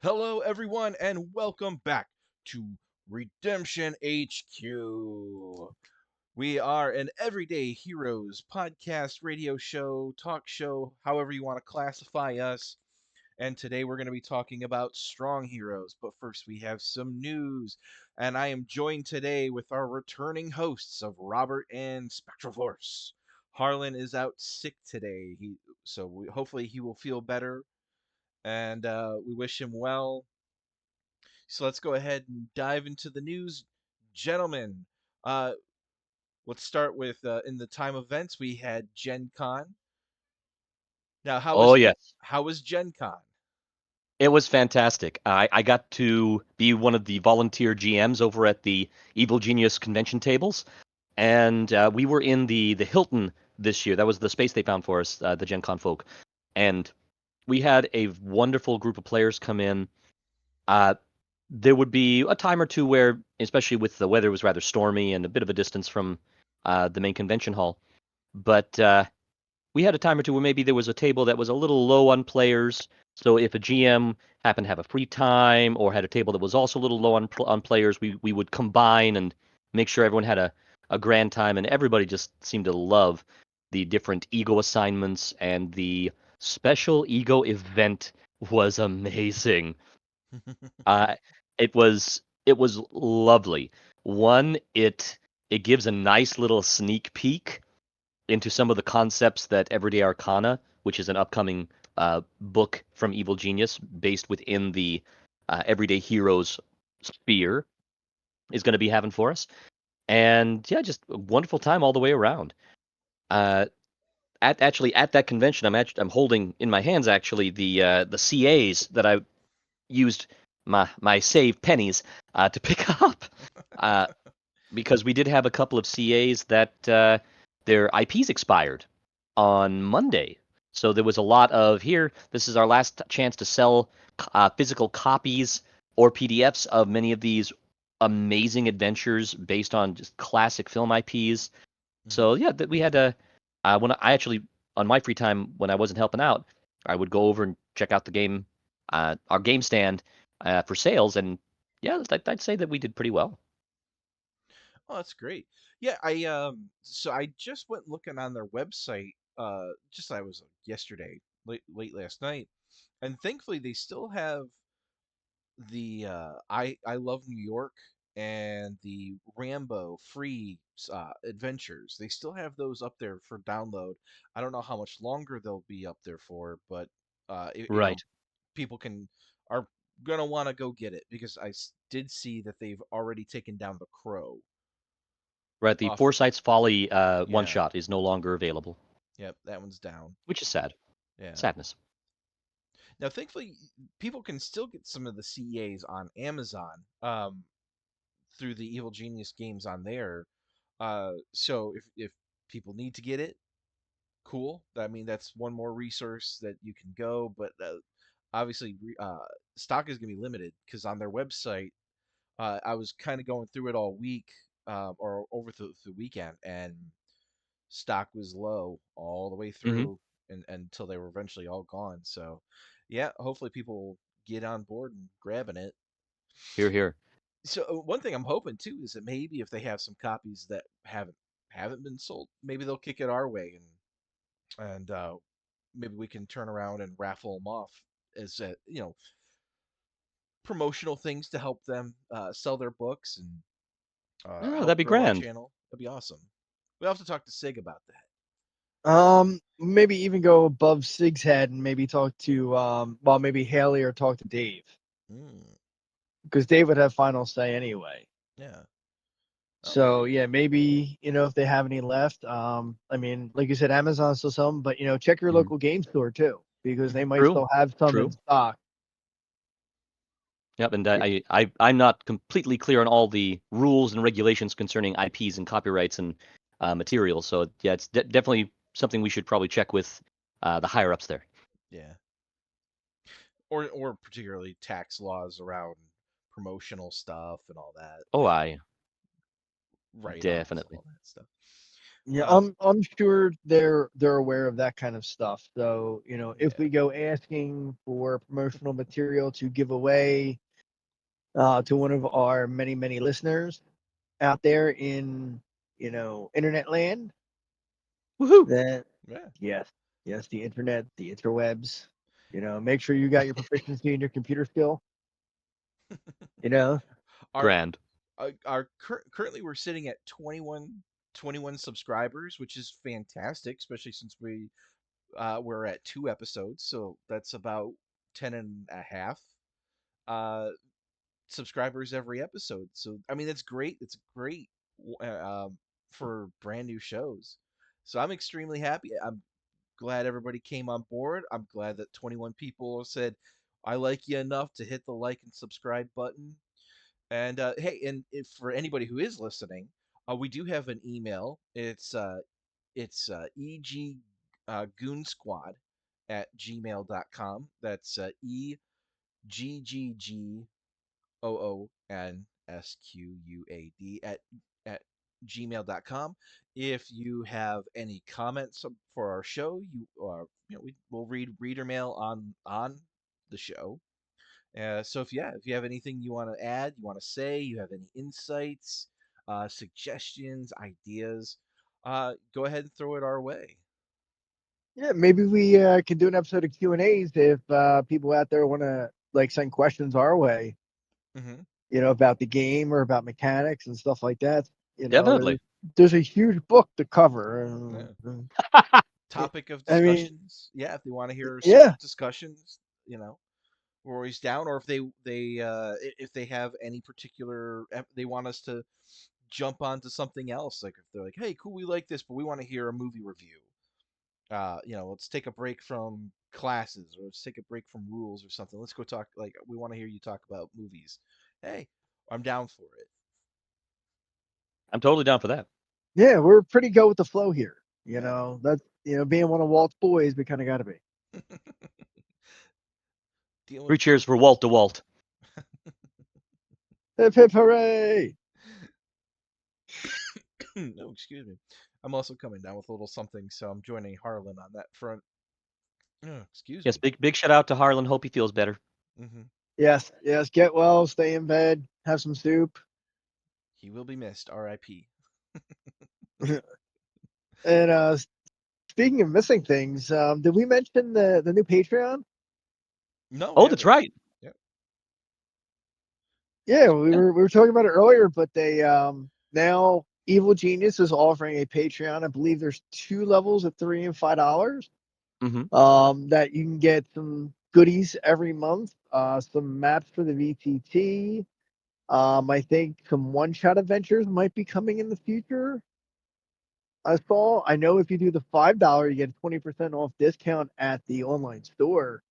Hello, everyone, and welcome back to Redemption HQ. We are an everyday heroes podcast, radio show, talk show, however you want to classify us. And today we're going to be talking about strong heroes. But first, we have some news. And I am joined today with our returning hosts of Robert and Spectral Force. Harlan is out sick today, hopefully he will feel better. And we wish him well. So let's go ahead and dive into the news, gentlemen. Uh, let's start with in the time events we had Gen Con. Now, Oh yes, how was Gen Con? it was fantastic. I got to be one of the volunteer GMs over at the Evil Genius convention tables, and we were in the Hilton this year. That was the space they found for us, the Gen Con folk, and we had a wonderful group of players come in. Uh, there would be a time or two where, especially with the weather was rather stormy and a bit of a distance from the main convention hall, but we had a time or two where maybe there was a table that was a little low on players. So if a GM happened to have a free time or had a table that was also a little low on players, we would combine and make sure everyone had a grand time. And everybody just seemed to love the different ego assignments, and the special ego event was amazing. Uh, it was lovely. One, it gives a nice little sneak peek into some of the concepts that Everyday Arcana, which is an upcoming book from Evil Genius based within the Everyday Heroes sphere, is going to be having for us. And yeah, just a wonderful time all the way around. Uh, at that convention, I'm holding in my hands actually the CAs that I used my save pennies to pick up. Uh, because we did have a couple of CAs that their IPs expired on Monday. So there was a lot of here. This is our last chance to sell physical copies or PDFs of many of these amazing adventures based on just classic film IPs. Mhm. So yeah, that we had to. When I actually on my free time when I wasn't helping out, I would go over and check out the game, our game stand for sales, and yeah, I'd say that we did pretty well. Oh, that's great. Yeah, I just went looking on their website. Just I was yesterday, late last night, and thankfully they still have the I Love New York and the Rambo free adventures. They still have those up there for download. I don't know how much longer they'll be up there for, but Right. people are gonna want to go get it because did see that they've already taken down the Crow Right, the off. Foresight's Folly one Yeah, shot is no longer available, yep, that one's down. which is sad. Yeah. Sadness. Now, thankfully, people can still get some of the CEAs on Amazon. Through the Evil Genius games on there. So if people need to get it, cool. I mean, that's one more resource that you can go. But obviously, stock is going to be limited because on their website, I was kind of going through it all week or over the weekend, and stock was low all the way Hmm. through and until they were eventually all gone. So, yeah, hopefully people will get on board and grabbing it. Here, here. So one thing I'm hoping too is that maybe if they have some copies that haven't been sold, maybe they'll kick it our way and maybe we can turn around and raffle them off as promotional things to help them sell their books and Oh, help that'd be grow our grand. channel. That'd be awesome. We'll have to talk to Sig about that. Maybe even go above Sig's head and maybe talk to well, maybe Haley or talk to Dave Mm, because Dave would have final say anyway. yeah. Oh, So yeah, maybe if they have any left. I mean, like you said, Amazon still some, but check your Mhm. local game store too because they mhm. might True, still have some in true. stock. Yep, and Yeah. I'm not completely clear on all the rules and regulations concerning IPs and copyrights and materials. So yeah, it's definitely something we should probably check with the higher ups there. Yeah. Or particularly tax laws around promotional stuff and all that. Oh, Yeah. I Write-offs and definitely. all that stuff. Yeah, Uh, I'm sure they're aware of that kind of stuff. So, if yeah. we go asking for promotional material to give away to one of our many, many listeners out there in, internet land, Woohoo! then Yeah. yes, yes, the internet, the interwebs, make sure you got your proficiency in your computer skill, you know. Our Grand. currently we're sitting at 21 subscribers, which is fantastic, especially since we're at 2 episodes, so that's about 10 and a half uh subscribers every episode. So I mean that's great. It's great for brand new shows. So I'm extremely happy. I'm glad everybody came on board. I'm glad that 21 people said I like you enough to hit the like and subscribe button. And hey, and if for anybody who is listening, we do have an email. It's eg goon squad at gmail.com. That's EGGOONSQUAD at gmail.com. If you have any comments for our show, we'll read reader mail on the show. So if you have anything you want to add, you want to say, you have any insights, suggestions, ideas, go ahead and throw it our way. Yeah, maybe we can do an episode of Q&As if people out there want to like send questions our way, Hmm. about the game or about mechanics and stuff like that. There's, Definitely. there's a huge book to cover. Yeah. It- Topic of I mean, discussions. Yeah, if they want to hear yeah, discussions, we're always down. Or if if they have any particular, they want us to jump onto something else. Like if they're like, hey, cool, we like this, but we want to hear a movie review. Let's take a break from classes or let's take a break from rules or something. Let's go talk. Like, we want to hear you talk about movies. Hey, I'm down for I'm totally down for that. yeah, we're pretty go with the flow here. it. That's being one of Walt's boys, we kind of got to be. Yeah. Dealing 3 cheers for Walt DeWalt. Hip hip hooray! no, excuse me. I'm also coming down with a little something, so I'm joining Harlan on that front. Excuse Yes, me. big shout out to Harlan. Hope he feels better. Hmm. Yes, yes. Get well, stay in bed, have some soup, He will be missed. R.I.P. and speaking of missing things, did we mention the new Patreon? No, we Oh, that's haven't. right. Yep. Yeah, we Yeah. were talking about it earlier, but they now Evil Genius is offering a Patreon. I believe there's two levels at $3 and $5. Hmm. That you can get some goodies every month. Some maps for the VTT. I think some one-shot adventures might be coming in the future. I know if you do the $5, you get 20% off discount at the online store.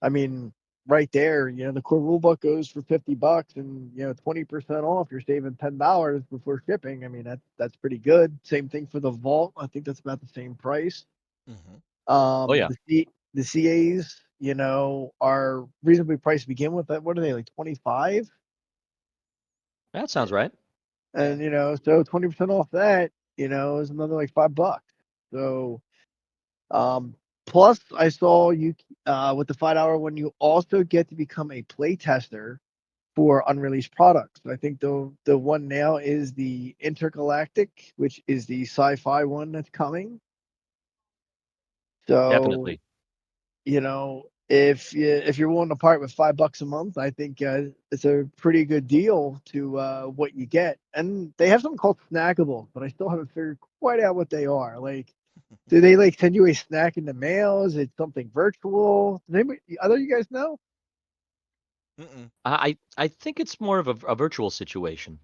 I mean, right there, the core rulebook goes for $50 and 20% off, you're saving $10 before shipping. I mean, that's pretty good. Same thing for the vault. I think that's about the same price. Hmm. Oh yeah, The CAs, are reasonably priced to begin with. What are they, like 25? that sounds right. Yeah. And so 20% off that, is another like $5. So Um, plus, I saw you with the $5 one, you also get to become a play tester for unreleased products. I think the one now is the Intergalactic, which is the sci-fi one that's coming. So Definitely. if you're willing to part with $5 a month, I think it's a pretty good deal to what you get. And they have something called snackables, but I still haven't figured quite out what they are. Like, do they like send you a snack in the mail? Is it something virtual? Does anybody, other you guys know? Mm-mm. I think it's more of a virtual situation.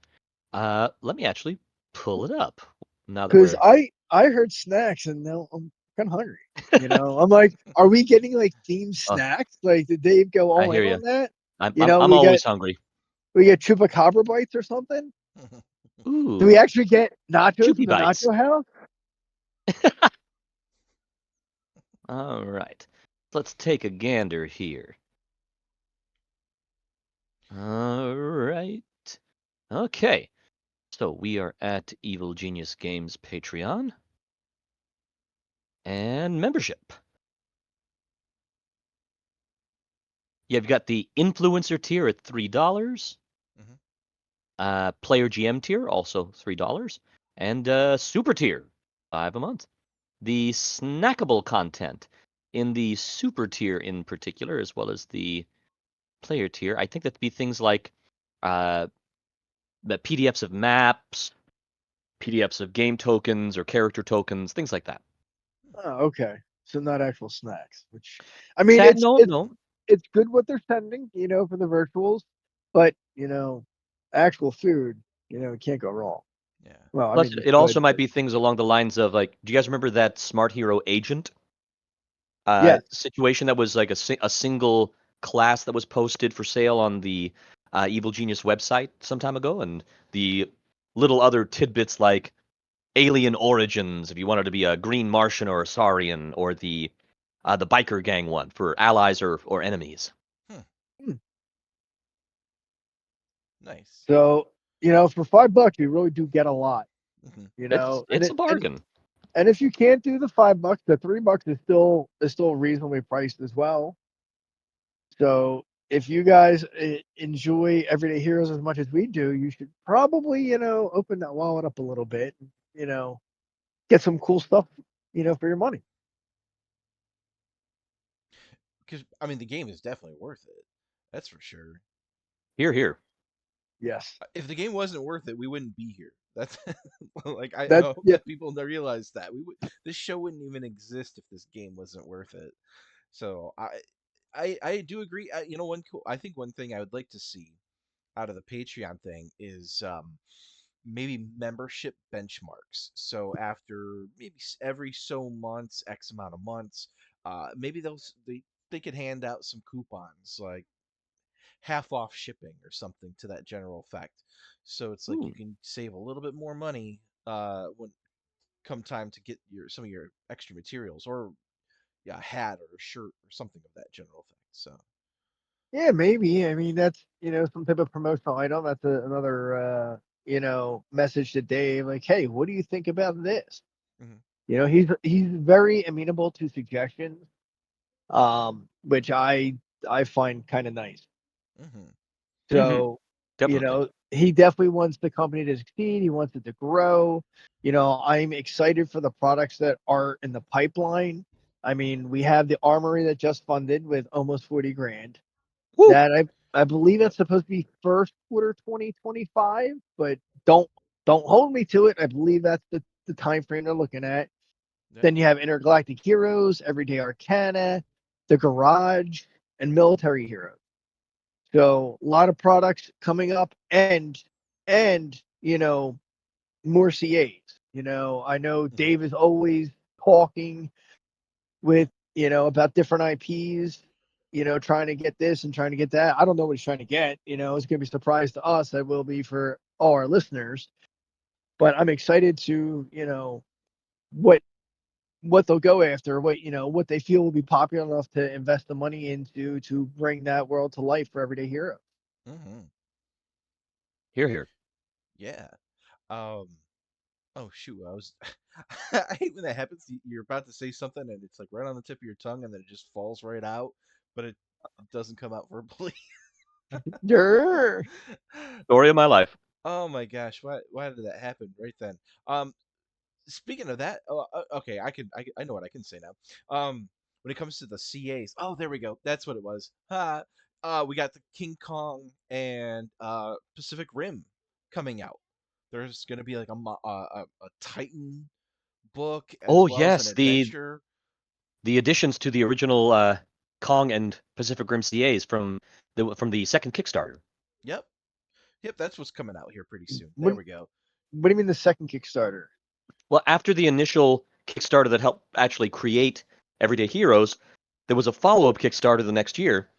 Let me actually pull it up. Now that Because we're, I heard snacks and now I'm kind of hungry. I'm like, are we getting like themed oh, snacks? Like, did Dave go I all hear in you. on that? I'm You I'm know, I'm we get always hungry. we get chupacabra bites or something. Do we Ooh, actually get nachos Choopy in the bites. nacho house? All right, let's take a gander here. All right. Okay. So we are at Evil Genius Games Patreon. and membership. You've got the influencer tier at $3. Player GM tier, also $3. And super tier, $5 a month. The snackable content in the super tier in particular, as well as the player tier, I think that'd be things like the PDFs of maps, PDFs of game tokens or character tokens, things like that. Oh, okay. So not actual snacks, which I mean, No. it's good what they're sending, for the virtuals, but actual food, it can't go wrong. Yeah. Well, I Plus, mean, you it also could, might but be things along the lines of like, do you guys remember that Smart Hero Agent yes, situation that was like a single class that was posted for sale on the Evil Genius website some time ago, and the little other tidbits like alien origins if you wanted to be a Green Martian or a Saurian, or the biker gang one for allies or enemies. Hmm. Nice. So for $5, you really do get a lot. Mhm. And It's a bargain. and if you can't do the $5, the $3 is still reasonably priced as well. So if you guys enjoy Everyday Heroes as much as we do, you should probably open that wallet up a little bit. You know, get some cool stuff. For your money. Because I mean, the game is definitely worth it. That's for sure. Here. Yes. If the game wasn't worth it, we wouldn't be here. That's like I That hope yeah. that people realize that this show wouldn't even exist if this game wasn't worth it. So I do agree. I think one thing I would like to see out of the Patreon thing is maybe membership benchmarks. So after maybe every so months, X amount of months, maybe they could hand out some coupons like half off shipping or something to that general effect. So it's like Hmm. you can save a little bit more money when come time to get some of your extra materials, or yeah, a hat or a shirt or something of that general effect. So Yeah, maybe. I mean, that's some type of promotional item. That's another message to Dave. Like, hey, what do you think about this? mhm. He's very amenable to suggestions, which I find kind of nice. Mm-hmm. Mm-hmm. So, Definitely. he definitely wants the company to succeed. He wants it to grow. I'm excited for the products that are in the pipeline. I mean, we have the armory that just funded with almost 40 grand. Woo! That I believe Yep. that's supposed to be first quarter 2025, but don't hold me to it. I believe that's the time frame they're looking at. Yep. Then you have Intergalactic Heroes, Everyday Arcana, The Garage, and Military Heroes. So a lot of products coming up, and more CAs. I know Mm-hmm. Dave is always talking with about different IPs. Trying to get this and trying to get that. I don't know what he's trying to get. It's gonna be a surprise to us. That will be for all our listeners. But I'm excited to what they'll go after, what they feel will be popular enough to invest the money into to bring that world to life for Everyday Hero. Mm-hmm. Here. Yeah. Um. Oh shoot! I was. I hate when that happens. You're about to say something and it's like right on the tip of your tongue, and then it just falls right out, but it doesn't come out verbally. Sure. Story of my life. Oh my gosh! Why did that happen right then? Speaking of that, okay, I know what I can say now. When it comes to the CAs, oh, there we go. That's what it was. Ha. We got the King Kong and Pacific Rim coming out. There's gonna be like a Titan book as Oh well as an yes, adventure. the additions to the original Kong and Pacific Rim CAs from the second Kickstarter. Yep, yep, that's what's coming out here pretty soon. There What, we go. what do you mean the second Kickstarter? Well, after the initial Kickstarter that helped actually create Everyday Heroes, there was a follow-up Kickstarter the next year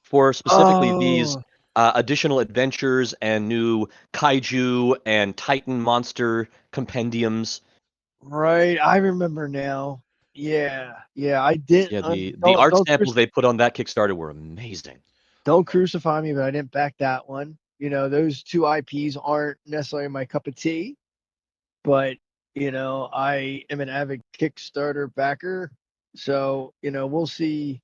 for specifically these Oh, additional adventures and new kaiju and Titan monster compendiums. right. I remember now. Yeah. I didn't. Yeah, the Don't art samples they put on that Kickstarter were amazing. don't crucify me, but I didn't back that one. Those two IPs aren't necessarily my cup of tea, but I am an avid Kickstarter backer, so we'll see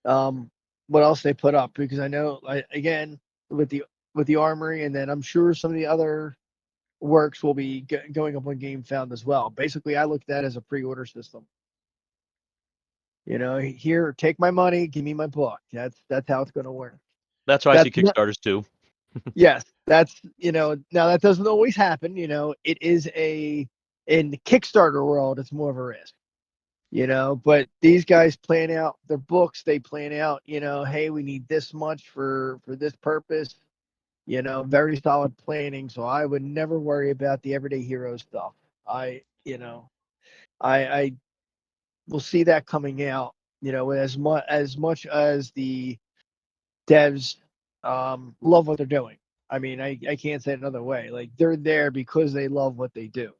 um, what else they put up because I know, again, with the armory, and then I'm sure some of the other works will be going up on Game Found as well. Basically, I look at that as a pre-order system. Here, take my money, give me my book. That's how it's going to work. That's how I That's see not, Kickstarters too. yes, that's now that doesn't always happen. It is in the Kickstarter world, it's more of a risk. But these guys plan out their books. They plan out, hey, we need this much for this purpose. Very solid planning. So I would never worry about the everyday hero stuff. I will see that coming out. As much as the devs love what they're doing. I mean, I can't say it another way. Like they're there because they love what they do,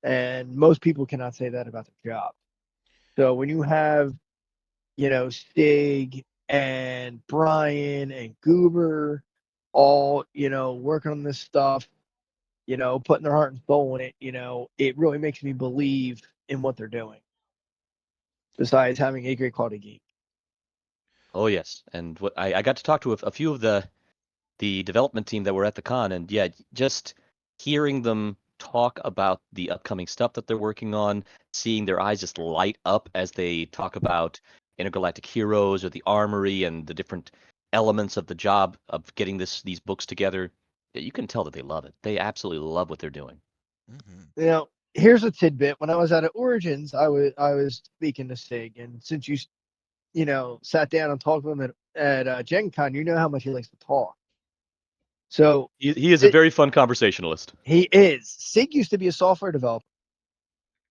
and most people cannot say that about their job. So when you have Stig and Brian and Goober all, working on this stuff, putting their heart and soul in it, it really makes me believe in what they're doing, besides having a great quality game. Oh yes, and what I got to talk to a few of the development team that were at the con, and yeah, just hearing them talk about the upcoming stuff that they're working on, seeing their eyes just light up as they talk about Intergalactic Heroes or the Armory and the different elements of the job of getting these books together, you can tell that they love it. They absolutely love what they're doing. Hmm. Here's a tidbit. When I was out at Origins, I was speaking to Stig, and since you sat down and talked with him at Gen Con, you know how much he likes to talk. So He is a very fun conversationalist. he is. Sig used to be a software developer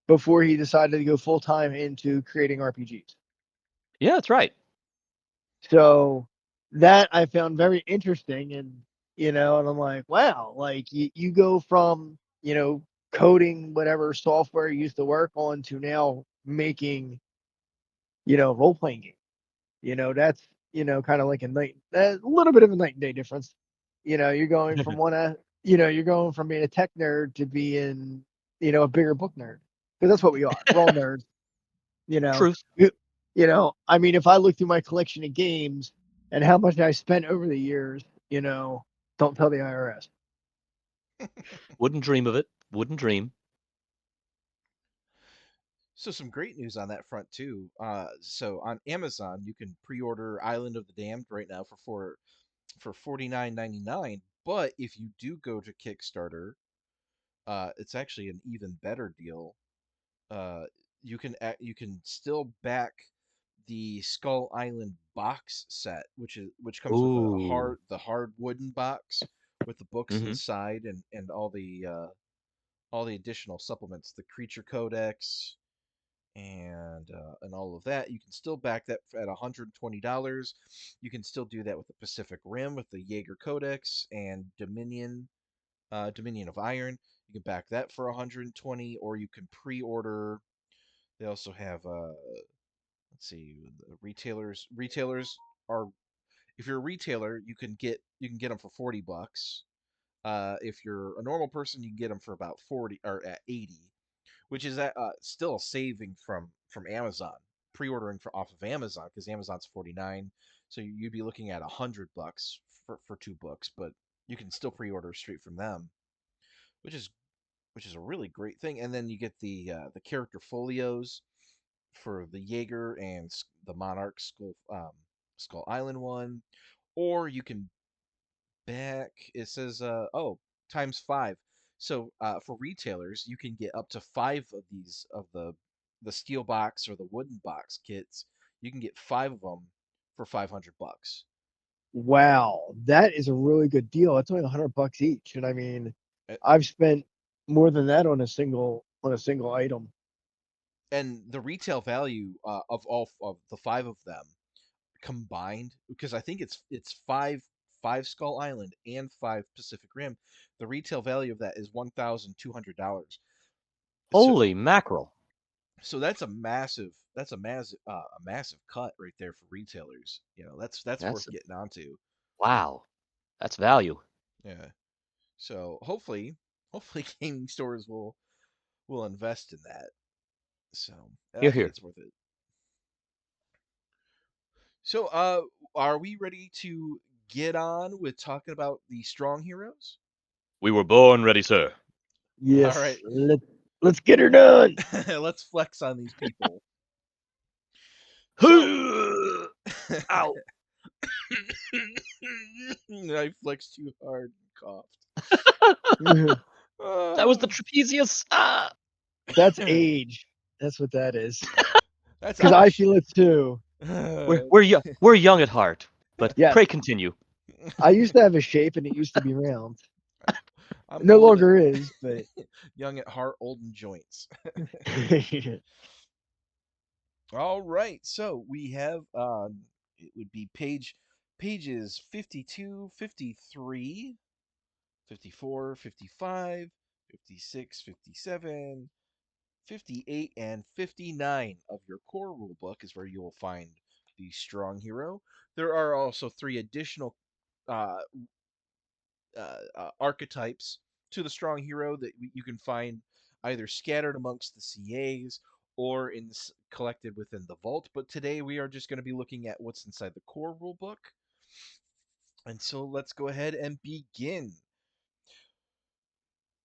before he decided to go full time into creating RPGs. Yeah, that's right. So that I found very interesting, and I'm like, wow, like you go from coding whatever software you used to work on to now making role playing games. That's kind of like a little bit of a night and day difference. You're going from you're going from being a tech nerd to being a bigger book nerd, because that's what we are. We're all nerds. You know, Truth. you, I mean, if I look through my collection of games and how much I spent over the years, don't tell the IRS. Wouldn't dream of it. Wouldn't dream. So some great news on that front too. So on Amazon, you can pre-order Island of the Damned right now for $49.99. But if you do go to Kickstarter, it's actually an even better deal. Uh, you can still back the Skull Island box set, which comes with Ooh. the hard wooden box with the books Hmm. inside and all the additional supplements, the creature codex and all of that. You can still back that at $120. You can still do that with the Pacific Rim with the Jaeger Codex and Dominion of Iron. You can back that for 120, or you can pre-order. They also have let's see, the retailers are, if you're a retailer, you can get them for $40. If you're a normal person, you can get them for about 40 or at 80, which is still a saving from Amazon. Pre-ordering for off of Amazon, because Amazon's 49, so you'd be looking at $100 for 2 books, but you can still pre-order straight from them, which is a really great thing. And then you get the character folios for the Jaeger and the Monarch Skull Island one, or you can back. It says times five. So for retailers, you can get up to 5 of these of the steel box or the wooden box kits. You can get 5 of them for $500. Wow, that is a really good deal. It's only $100 each, and I mean, Uh, I've spent more than that on a single item. And the retail value of all of the 5 of them combined, because I think it's five Skull Island and 5 Pacific Rim. The retail value of that is $1,200. So Holy mackerel. a massive cut right there for retailers. That's That's worth getting onto. wow. That's value. Yeah. So hopefully gaming stores will we'll invest in that. So I Here, think here. it's worth it. So, are we ready to get on with talking about the strong heroes? We were born ready, sir. All Yes, right, let's get her done. let's flex on these people. So, Ow. I flexed too hard and coughed. That was the Uh, trapezius. Ah. That's age. That's what that is. that's Because I ouch. feel it too. We're young at heart, but Yes, pray continue. I used to have a shape and it used to be round. I'm It no old, longer is, but young at heart, old in joints. All right, so we have it would be pages 52, 53, 54, 55, 56, 57, 58, and 59 of your core rulebook is where you will find the strong hero. There are also three additional uh, archetypes to the strong hero that you can find either scattered amongst the CAs or collected within the vault. But today we are just going to be looking at what's inside the core rulebook. And so let's go ahead and begin.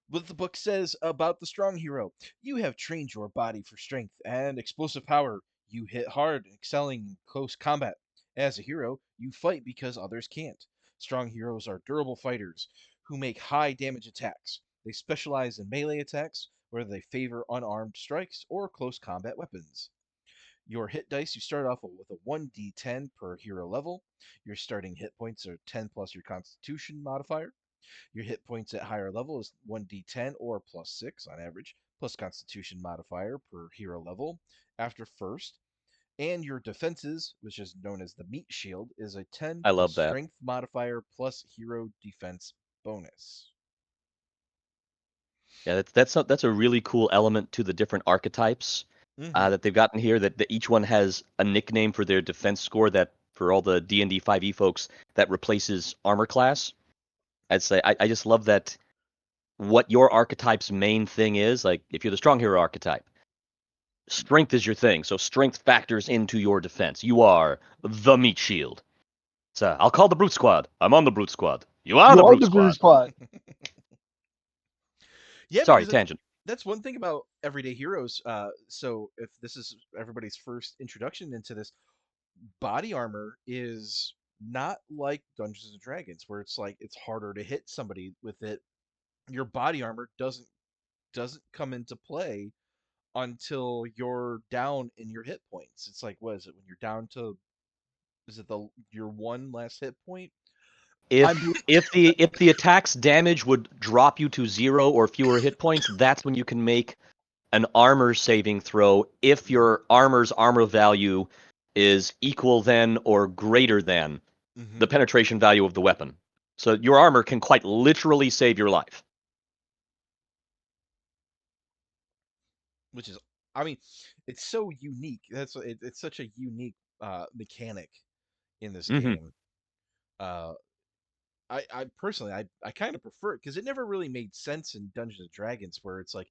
What the book says about the strong hero. You have trained your body for strength and explosive power. You hit hard, excelling in close combat. As a hero, you fight because others can't. Strong heroes are durable fighters who make high damage attacks. They specialize in melee attacks, whether they favor unarmed strikes or close combat weapons. Your hit dice, you start off with a 1d10 per hero level. Your starting hit points are 10 plus your constitution modifier. Your hit points at higher level is 1d10 or plus 6 on average, plus constitution modifier per hero level after first. And your defenses, which is known as the meat shield, is a 10 I plus love that. strength modifier plus hero defense bonus. Yeah, that's a really cool element to the different archetypes Mm-hmm. that they've gotten here. That each one has a nickname for their defense score. That for all the D&D 5e folks, that replaces armor class. I'd say I just love that what your archetype's main thing is. Like if you're the strong hero archetype, strength is your thing. So strength factors into your defense. You are the meat shield. So I'll call the brute squad. I'm on the brute squad. You are you the are brute the Bruise squad. Squad. Yeah, Sorry, because tangent. that's one thing about everyday heroes. So if this is everybody's first introduction into this, body armor is not like Dungeons and Dragons, where it's like it's harder to hit somebody with it. Your body armor doesn't come into play until you're down in your hit points. It's like, what is it when you're down to? Is it the your one last hit point? I'm If the attack's damage would drop you to 0 or fewer hit points, that's when you can make an armor saving throw if your armor's armor value is equal than or greater than Mm-hmm. the penetration value of the weapon. So your armor can quite literally save your life. Which is, I mean, it's so unique. It's such a unique mechanic in this Hmm. game. Uh, I personally I kind of prefer it because it never really made sense in Dungeons and Dragons where it's like,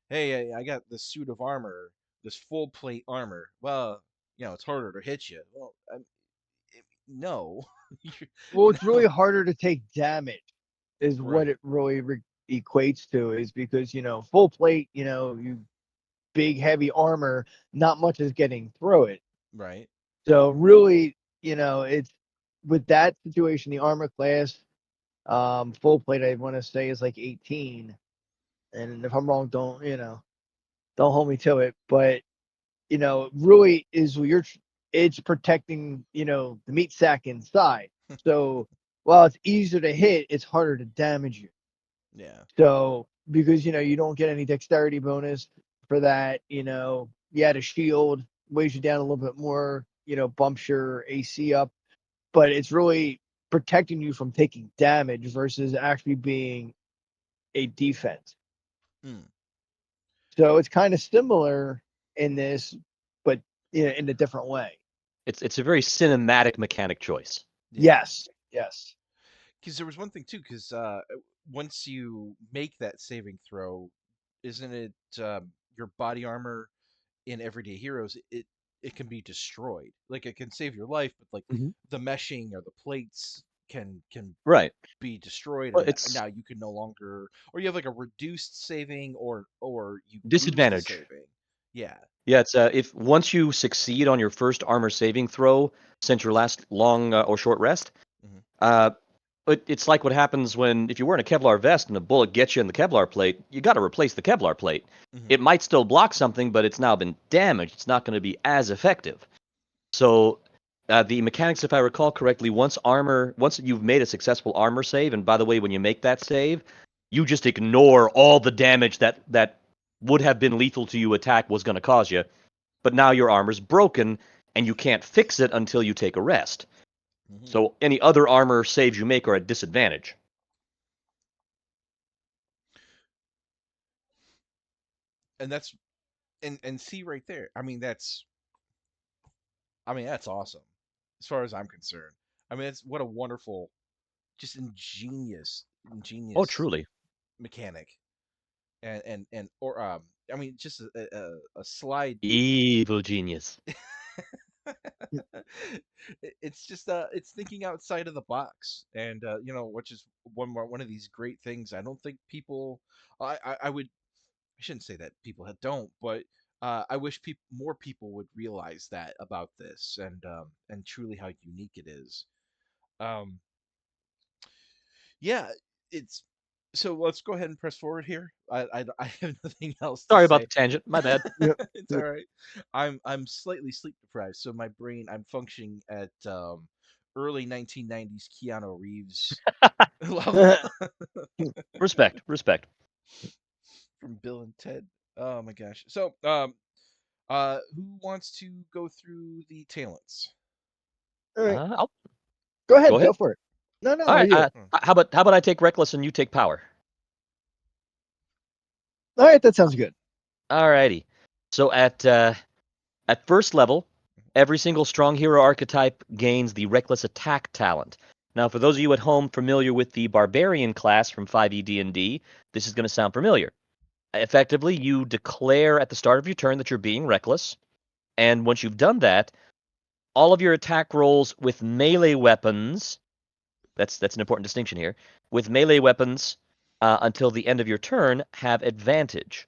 hey, I got this suit of armor, this full plate armor. Well, it's harder to hit you. Well, no, well, it's really harder to take damage, is what right, it really equates to. Is because full plate, you big heavy armor, not much is getting through it. right. So really, it's with that situation, the armor class, full plate, I want to say is like 18. And if I'm wrong, don't hold me to it. But really is it's protecting, the meat sack inside. So while it's easier to hit, it's harder to damage you. Yeah. So because you don't get any dexterity bonus for that, you add a shield, weighs you down a little bit more, bumps your AC up, but it's really protecting you from taking damage versus actually being a defense. Mm, So it's kind of similar in this, but in a different way. It's a very cinematic mechanic choice. yeah. Yes, yes. Because there was one thing too. Because once you make that saving throw, isn't it your body armor in Everyday Heroes? It can be destroyed. Like it can save your life, but like Mhm. the meshing or the plates can Right. be destroyed, Well, and it's now you can no longer, or you have like a reduced saving, or you lose the disadvantage. saving. Yeah. Yeah, it's if once you succeed on your first armor saving throw since your last long or short rest, Hmm. uh, it's like what happens when if you're wearing a Kevlar vest and a bullet gets you in the Kevlar plate, you got to replace the Kevlar plate. Hmm. It might still block something, but it's now been damaged. It's not going to be as effective. So the mechanics, if I recall correctly, once you've made a successful armor save, and by the way, when you make that save, you just ignore all the damage that would have been lethal to you attack was going to cause you. But now your armor's broken, and you can't fix it until you take a rest. Hmm. So any other armor saves you make are at disadvantage. And that's and see right there. I mean that's awesome as far as I'm concerned. I mean, it's what a wonderful, just Oh, ingenious truly. mechanic, and or I mean, just a slide. Evil genius. It's just it's thinking outside of the box, and which is one of these great things. I don't think people, I would, I shouldn't say that people don't, but I wish more people would realize that about this, and truly how unique it is. Um, yeah, it's so. Let's go ahead and press forward here. I have nothing else to Sorry about say. the tangent. My bad. Yep. It's all right. I'm slightly sleep deprived, so my brain, I'm functioning at early 1990s Keanu Reeves level Respect. Respect. from Bill and Ted. Oh my gosh. So who wants to go through the talents? All right. I'll Go go ahead. ahead. Go for it. No, All no, right. you. Hmm. How about I take reckless and you take power? All right. That sounds good. Alrighty. So at first level, every single strong hero archetype gains the reckless attack talent. Now, for those of you at home familiar with the barbarian class from 5e D&D, this is going to sound familiar. Effectively, you declare at the start of your turn that you're being reckless, and once you've done that, all of your attack rolls with melee weapons, that's an important distinction here, with melee weapons until the end of your turn have advantage.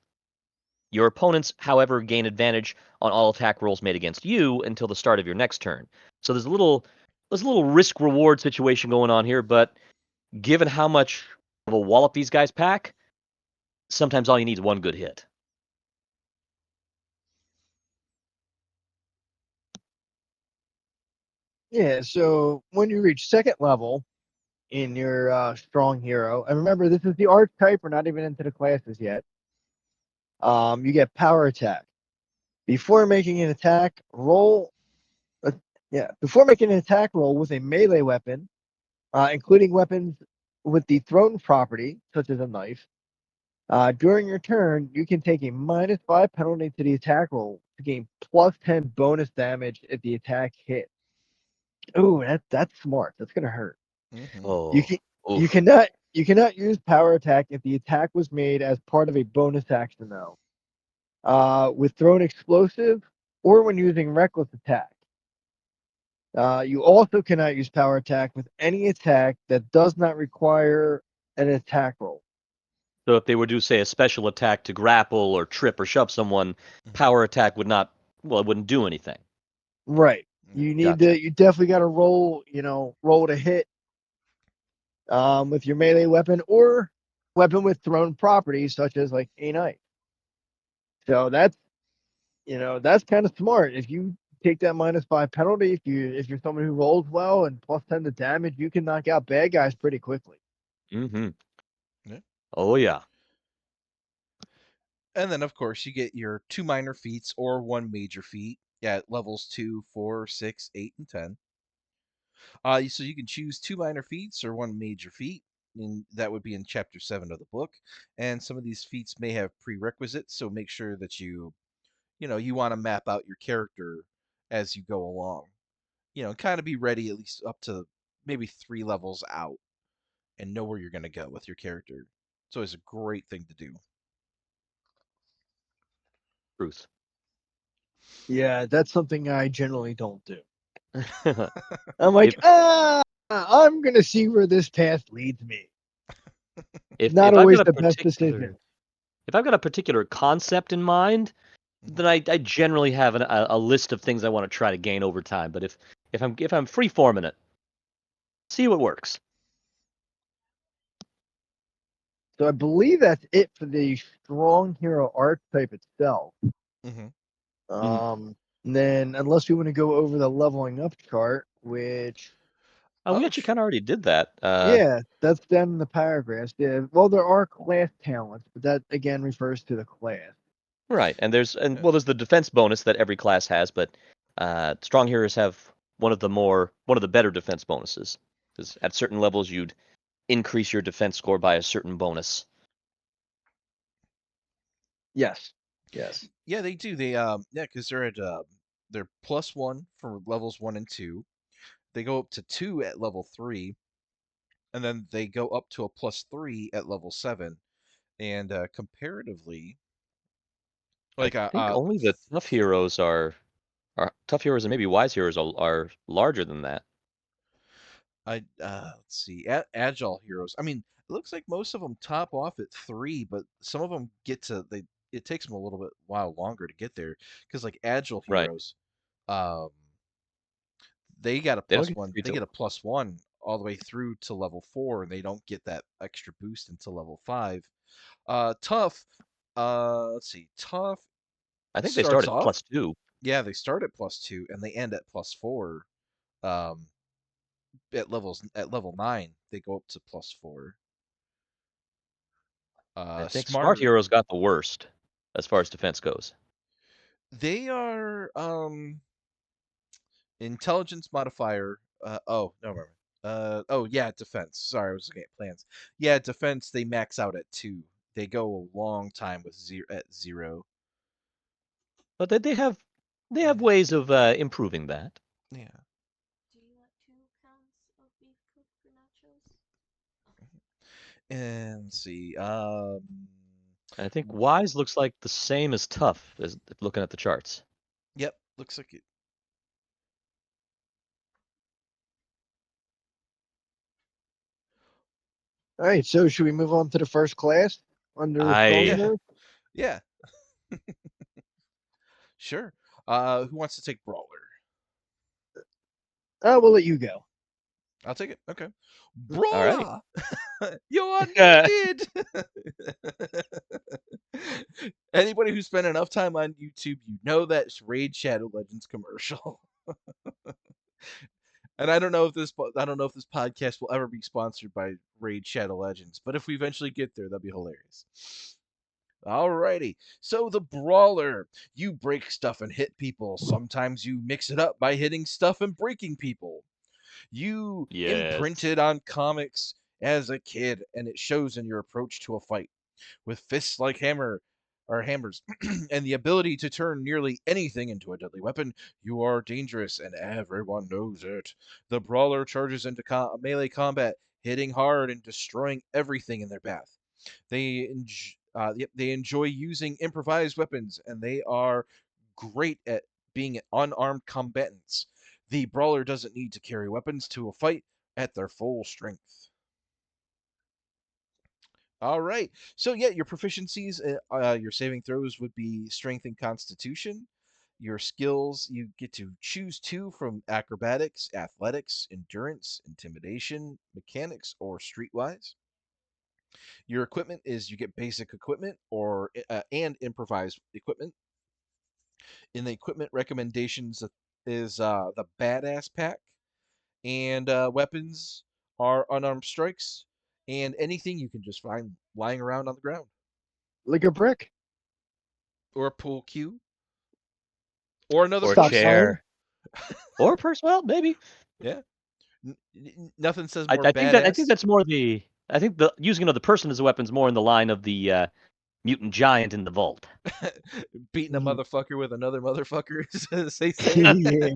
Your opponents, however, gain advantage on all attack rolls made against you until the start of your next turn. So there's a little risk reward situation going on here, but given how much of a wallop these guys pack, sometimes all you need is one good hit. Yeah. So when you reach second level in your strong hero, and remember this is the archetype. We're not even into the classes yet. You get power attack. Before making an attack, roll. Uh, yeah. Before making an attack roll with a melee weapon, including weapons with the thrown property, such as a knife. During your turn, you can take a -5 penalty to the attack roll to gain +10 bonus damage if the attack hits. Ooh, that's smart. That's gonna hurt. Hmm. You Oh, can you oof. cannot you cannot use power attack if the attack was made as part of a bonus action though. With thrown explosive or when using reckless attack. You also cannot use power attack with any attack that does not require an attack roll. So if they were to say a special attack to grapple or trip or shove someone, Hmm. power attack would not, well, it wouldn't do anything. Right. Yeah. You need Gotcha. to. You definitely got to roll to hit with your melee weapon or weapon with thrown properties such as like a knife. So that's kind of smart. If you take that -5 penalty, if you're someone who rolls well and +10 to damage, you can knock out bad guys pretty quickly. Mm-hmm. Yeah. Oh yeah. And then of course you get your two minor feats or one major feat at levels 2, 4, 6, 8, and 10. So you can choose two minor feats or one major feat, and that would be in chapter 7 of the book. And some of these feats may have prerequisites, so make sure that you want to map out your character as you go along. Kind of be ready at least up to maybe 3 levels out and know where you're going to go with your character. It's always a great thing to do. Truth. Yeah, that's something I generally don't do. I'm like, I'm gonna see where this path leads me. Not if I've always got a the best decision. if I've got a particular concept in mind, then I generally have a list of things I want to try to gain over time. But if I'm free forming it, see what works. So I believe that's it for the strong hero archetype itself. Mhm. And then unless we want to go over the leveling up chart, which We Oh, actually kind of already did that. yeah, that's down in the paragraphs. Yeah, well, there are class talents, but that again refers to the class. Right, and there's Yeah. well, there's the defense bonus that every class has, but strong heroes have one of the better defense bonuses, because at certain levels you'd increase your defense score by a certain bonus. Yes, yes. Yeah, they do. They yeah, because they're +1 for levels 1 and 2. They go up to 2 at level 3, and then they go up to a +3 at level 7. And comparatively, I like think only the tough heroes and maybe wise heroes are larger than that. let's see, agile heroes. I mean, it looks like most of them top off at 3, but some of them get to they. It takes them a little bit while longer to get there because like agile Right. heroes, um, they got a They don't plus get one. three They till get a +1 all the way through to level 4, and they don't get that extra boost until level 5. Tough. Let's see. Tough I think they start starts at off. +2. Yeah, they start at +2 and they end at +4. Um, at level 9, they go up to +4. I think smart Smarter. heroes got the worst as far as defense goes. They are intelligence modifier. Oh no, remember. Oh yeah, defense. Sorry, I was looking at plans. Yeah, defense. They max out at 2. They go a long time with 0. But they have ways of improving that. Yeah. Do you want 2 pounds of beef cooked for nachos? And let's see. I think wise looks like the same as tough as looking at the charts. Yep. Looks like it. All right, so should we move on to the first class under strong I Yeah. hero? Yeah. Sure. Who wants to take brawler? We'll let you go. I'll take it. Okay. all right. Brawler. You are needed. Anybody who spent enough time on YouTube, you know that's Raid Shadow Legends commercial. And I don't know if this podcast will ever be sponsored by Raid Shadow Legends, but if we eventually get there, that'd be hilarious. Alrighty, so the brawler. You break stuff and hit people. Sometimes you mix it up by hitting stuff and breaking people. You Yes. imprinted on comics as a kid, and it shows in your approach to a fight. With fists like hammers, and the ability to turn nearly anything into a deadly weapon, you are dangerous, and everyone knows it. The brawler charges into melee combat, hitting hard and destroying everything in their path. They enjoy using improvised weapons, and they are great at being unarmed combatants. The brawler doesn't need to carry weapons to a fight at their full strength. All right. So yeah, your proficiencies, your saving throws would be strength and constitution. Your skills, you get to choose 2 from acrobatics, athletics, endurance, intimidation, mechanics, or streetwise. Your equipment is you get basic equipment or and improvised equipment. In the equipment recommendations is the badass pack, and weapons are unarmed strikes and anything you can just find lying around on the ground, Like a brick. or a pool cue, or another Or a person. chair. Or a person. Well, maybe. Yeah, nothing says I, more I think badass. that's more the. I think the using of the person as a weapon is more in the line of the mutant giant in the vault. Beating a Mhm. motherfucker with another motherfucker, as they say. Yeah.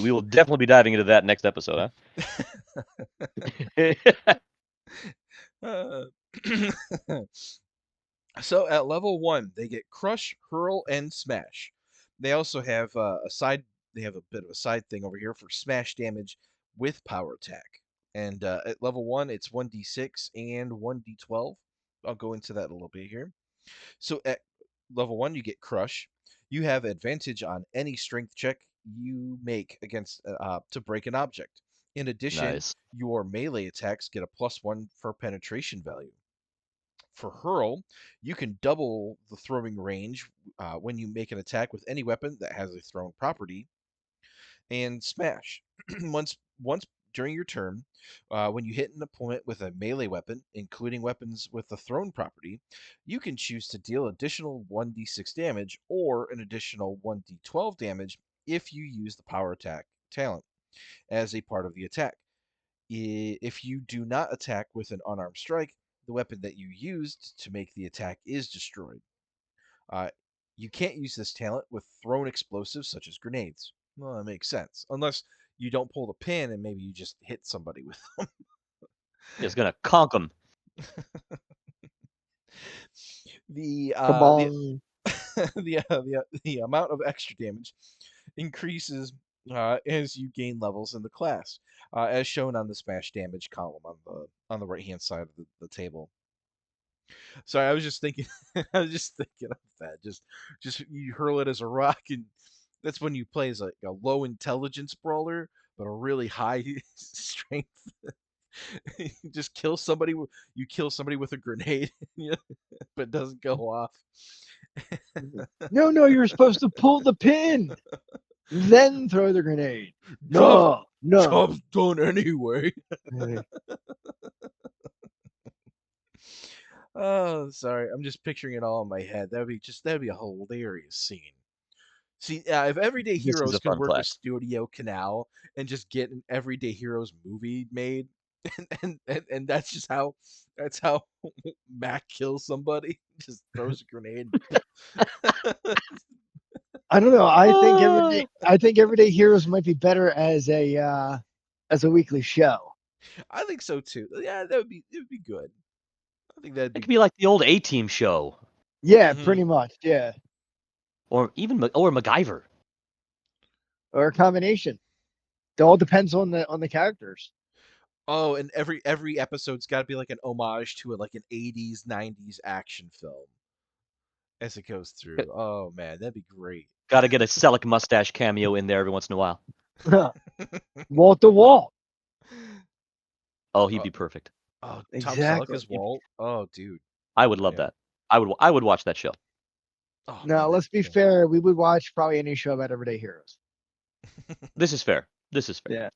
We will definitely be diving into that next episode, huh? Uh, So at level 1, they get Crush, Hurl, and Smash. They also have a side. They have a bit of a side thing over here for smash damage with power attack. And at level 1, it's 1d6 and 1d12. I'll go into that a little bit here. So at level 1, you get Crush. You have advantage on any strength check you make against to break an object. In addition, Nice. your melee attacks get a +1 for penetration value. For Hurl, you can double the throwing range when you make an attack with any weapon that has a thrown property. And Smash, once during your turn, when you hit an opponent with a melee weapon, including weapons with the thrown property, you can choose to deal additional 1d6 damage or an additional 1d12 damage if you use the power attack talent as a part of the attack. If you do not attack with an unarmed strike, the weapon that you used to make the attack is destroyed. Uh, you can't use this talent with thrown explosives such as grenades. Well, that makes sense. Unless you don't pull the pin and maybe you just hit somebody with them. It's gonna conk them. The Come uh, the on. the amount of extra damage increases as you gain levels in the class, as shown on the smash damage column on the right hand side of the table. Sorry, I was just thinking. I was just thinking of that. Just you hurl it as a rock, and that's when you play as a low intelligence brawler, but a really high strength. You just kill somebody. You kill somebody with a grenade, but it doesn't go off. No, you're supposed to pull the pin, then throw the grenade. Job, No. job's done anyway. Oh, sorry. I'm just picturing it all in my head. That'd be a hilarious scene. See, if Everyday This is Heroes a could fun work with class. Studio Canal and just get an Everyday Heroes movie made, and that's how Mac kills somebody, just throws a grenade. I don't know. Oh. I think Everyday Heroes might be better as a weekly show. I think so too. Yeah, it would be good. I think that'd It be. could be like the old A-Team show, Yeah, Mhm. pretty much. Yeah, or even or MacGyver. or a combination. It all depends on the characters. Oh, and every episode's got to be like an homage to like an 80s, 90s action film as it goes through. Oh man, that'd be great. Got to get a Selleck mustache cameo in there every once in a while. Walt to Walt. Oh, he'd Uh, be perfect. oh, Tom Selleck Exactly. as Walt. Oh, dude. I would love Yeah. that. I would watch that show. Oh Now, man, that'd let's be be cool. fair. We would watch probably any show about Everyday Heroes. This is fair. This is fair. Yeah.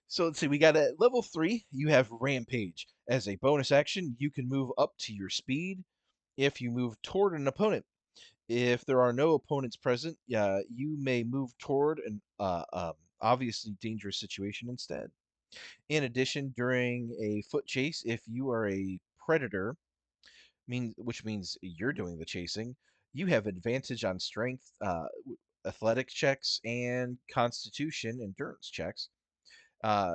So let's see. We got at level 3. You have Rampage. As a bonus action, you can move up to your speed if you move toward an opponent. If there are no opponents present, you may move toward an obviously dangerous situation instead. In addition, during a foot chase, if you are a predator, which means you're doing the chasing, you have advantage on strength, athletic checks, and constitution endurance checks uh,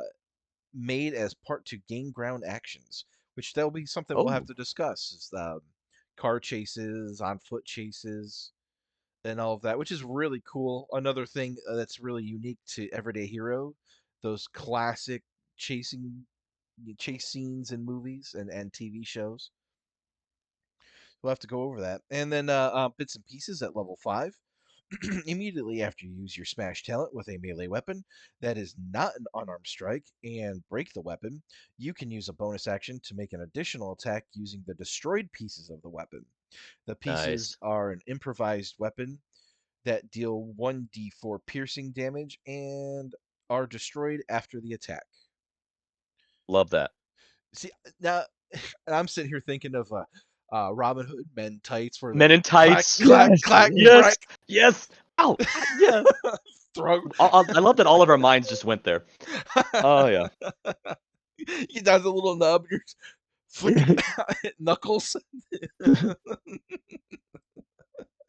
made as part to gain ground actions, which that'll be something we'll have Oh, to discuss. Is car chases, on foot chases, and all of that, which is really cool. Another thing that's really unique to Everyday Hero, those classic chase scenes in movies and TV shows. We'll have to go over that. And then bits and pieces at level 5. Immediately after you use your smash talent with a melee weapon that is not an unarmed strike and break the weapon, you can use a bonus action to make an additional attack using the destroyed pieces of the weapon. The pieces nice. are an improvised weapon that deal 1d4 piercing damage and are destroyed after the attack. Love that. See, now I'm sitting here thinking of Robin Hood Men Tights, where the Men in clack, tights. clack, Yes. clack, Yes. crack, Yes. Ow. Yeah. throw. I love that all of our minds just went there. Oh yeah. He does a little nub, you're flicking knuckles.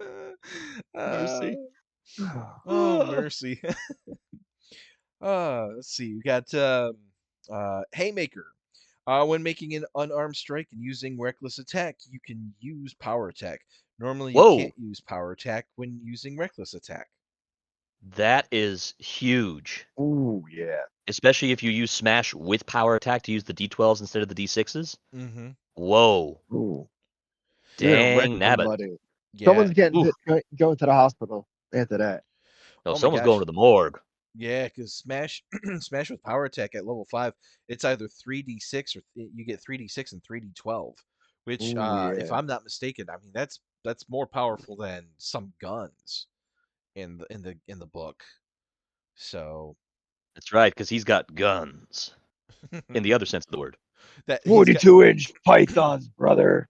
Uh, Mercy. oh, mercy. Let's see. We got Haymaker. When making an unarmed strike and using reckless attack, you can use power attack. Normally, you Whoa, can't use power attack when using reckless attack. that is huge. Ooh, yeah. Especially if you use Smash with power attack to use the D12s instead of the D6s. Mm-hmm. Whoa. Ooh. You're gonna wreck Dang nabbit. somebody. Yeah. Someone's getting Oof. going to the hospital after that. No, Oh my someone's going gosh. to the morgue. Yeah, because Smash, Smash with power attack at level 5, it's either 3d6 or you get 3d6 and 3d12. Which, Ooh, if yeah. I'm not mistaken, I mean that's more powerful than some guns in the book. So That's right, because he's got guns. In the other sense of the word. that he's got 42-inch pythons, brother.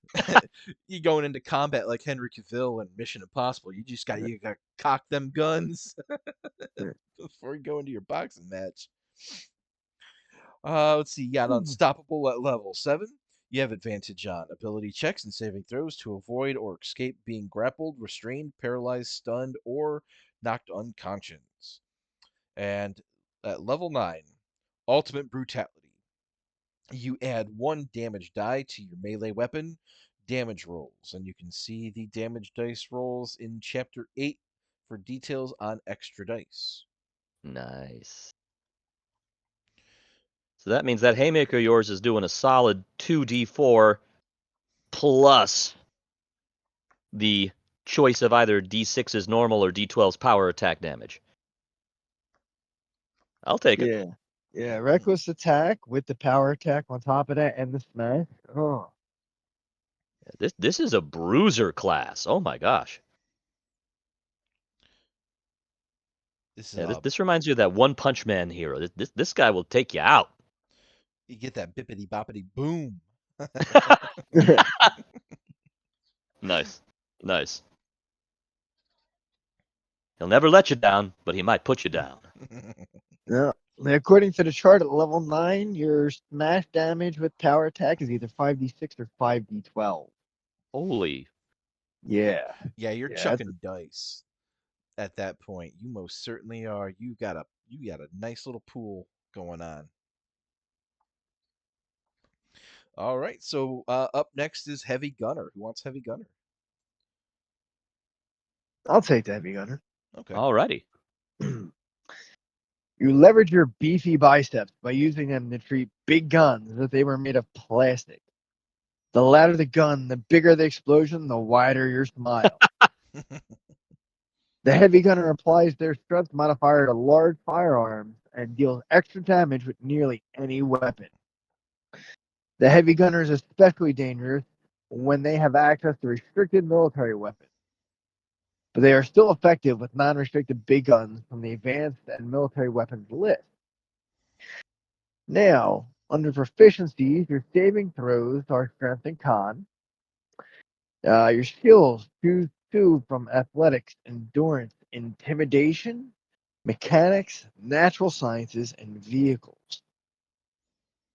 you going into combat like Henry Cavill and Mission Impossible. You got to cock them guns before you go into your boxing match. Let's see. You got unstoppable at level 7. You have advantage on ability checks and saving throws to avoid or escape being grappled, restrained, paralyzed, stunned, or knocked unconscious. And at level 9, ultimate brutality. You add 1 damage die to your melee weapon damage rolls, and you can see the damage dice rolls in chapter 8 for details on extra dice. Nice. So that means that Haymaker of yours is doing a solid 2d4 plus the choice of either d6's normal or d12's power attack damage. I'll take it. Yeah. Yeah, reckless attack with the power attack on top of that and the smash. Oh. This is a bruiser class. Oh my gosh. This is Yeah, this reminds you of that One Punch Man hero. This guy will take you out. you get that bippity boppity boom. Nice. Nice. He'll never let you down, but he might put you down. Yeah. According to the chart at level 9, your smash damage with power attack is either 5d6 or 5d12. Holy. Yeah. Yeah, you're Yeah, that's chucking dice at that point. You most certainly are. You got a nice little pool going on. All right, so up next is Heavy Gunner. Who wants Heavy Gunner? I'll take the heavy gunner. Okay. Alrighty. You leverage your beefy biceps by using them to treat big guns as if they were made of plastic. The louder the gun, the bigger the explosion, the wider your smile. The heavy gunner applies their strength modifier to large firearms and deals extra damage with nearly any weapon. The heavy gunner is especially dangerous when they have access to restricted military weapons, but they are still effective with non-restricted big guns from the advanced and military weapons list. Now, under proficiencies, your saving throws are strength and con. Your skills choose 2 from athletics, endurance, intimidation, mechanics, natural sciences, and vehicles.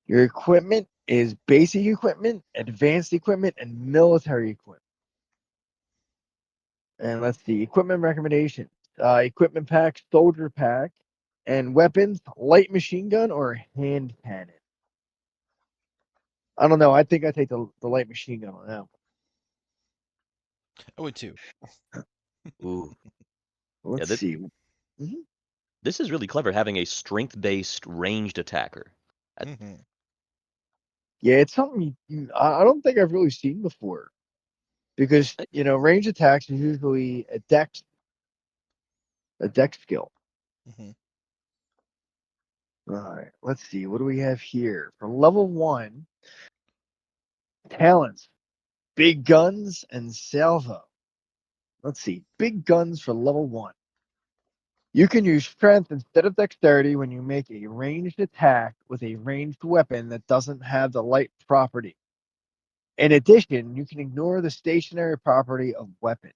Your equipment is basic equipment, advanced equipment, and military equipment. And let's see, equipment recommendations. Equipment pack, soldier pack, and weapons, light machine gun or hand cannon. I don't know. I think I take the light machine gun on that one. I would too. Ooh. Let's Yeah, see. this is really clever having a strength-based ranged attacker. Mhm. Yeah, it's something I don't think I've really seen before. Because, range attacks is usually a dex skill. Mhm. All right, let's see. What do we have here? For level 1, talents, big guns, and salvo. Let's see. Big guns for level 1. You can use strength instead of dexterity when you make a ranged attack with a ranged weapon that doesn't have the light property. In addition, you can ignore the stationary property of weapons.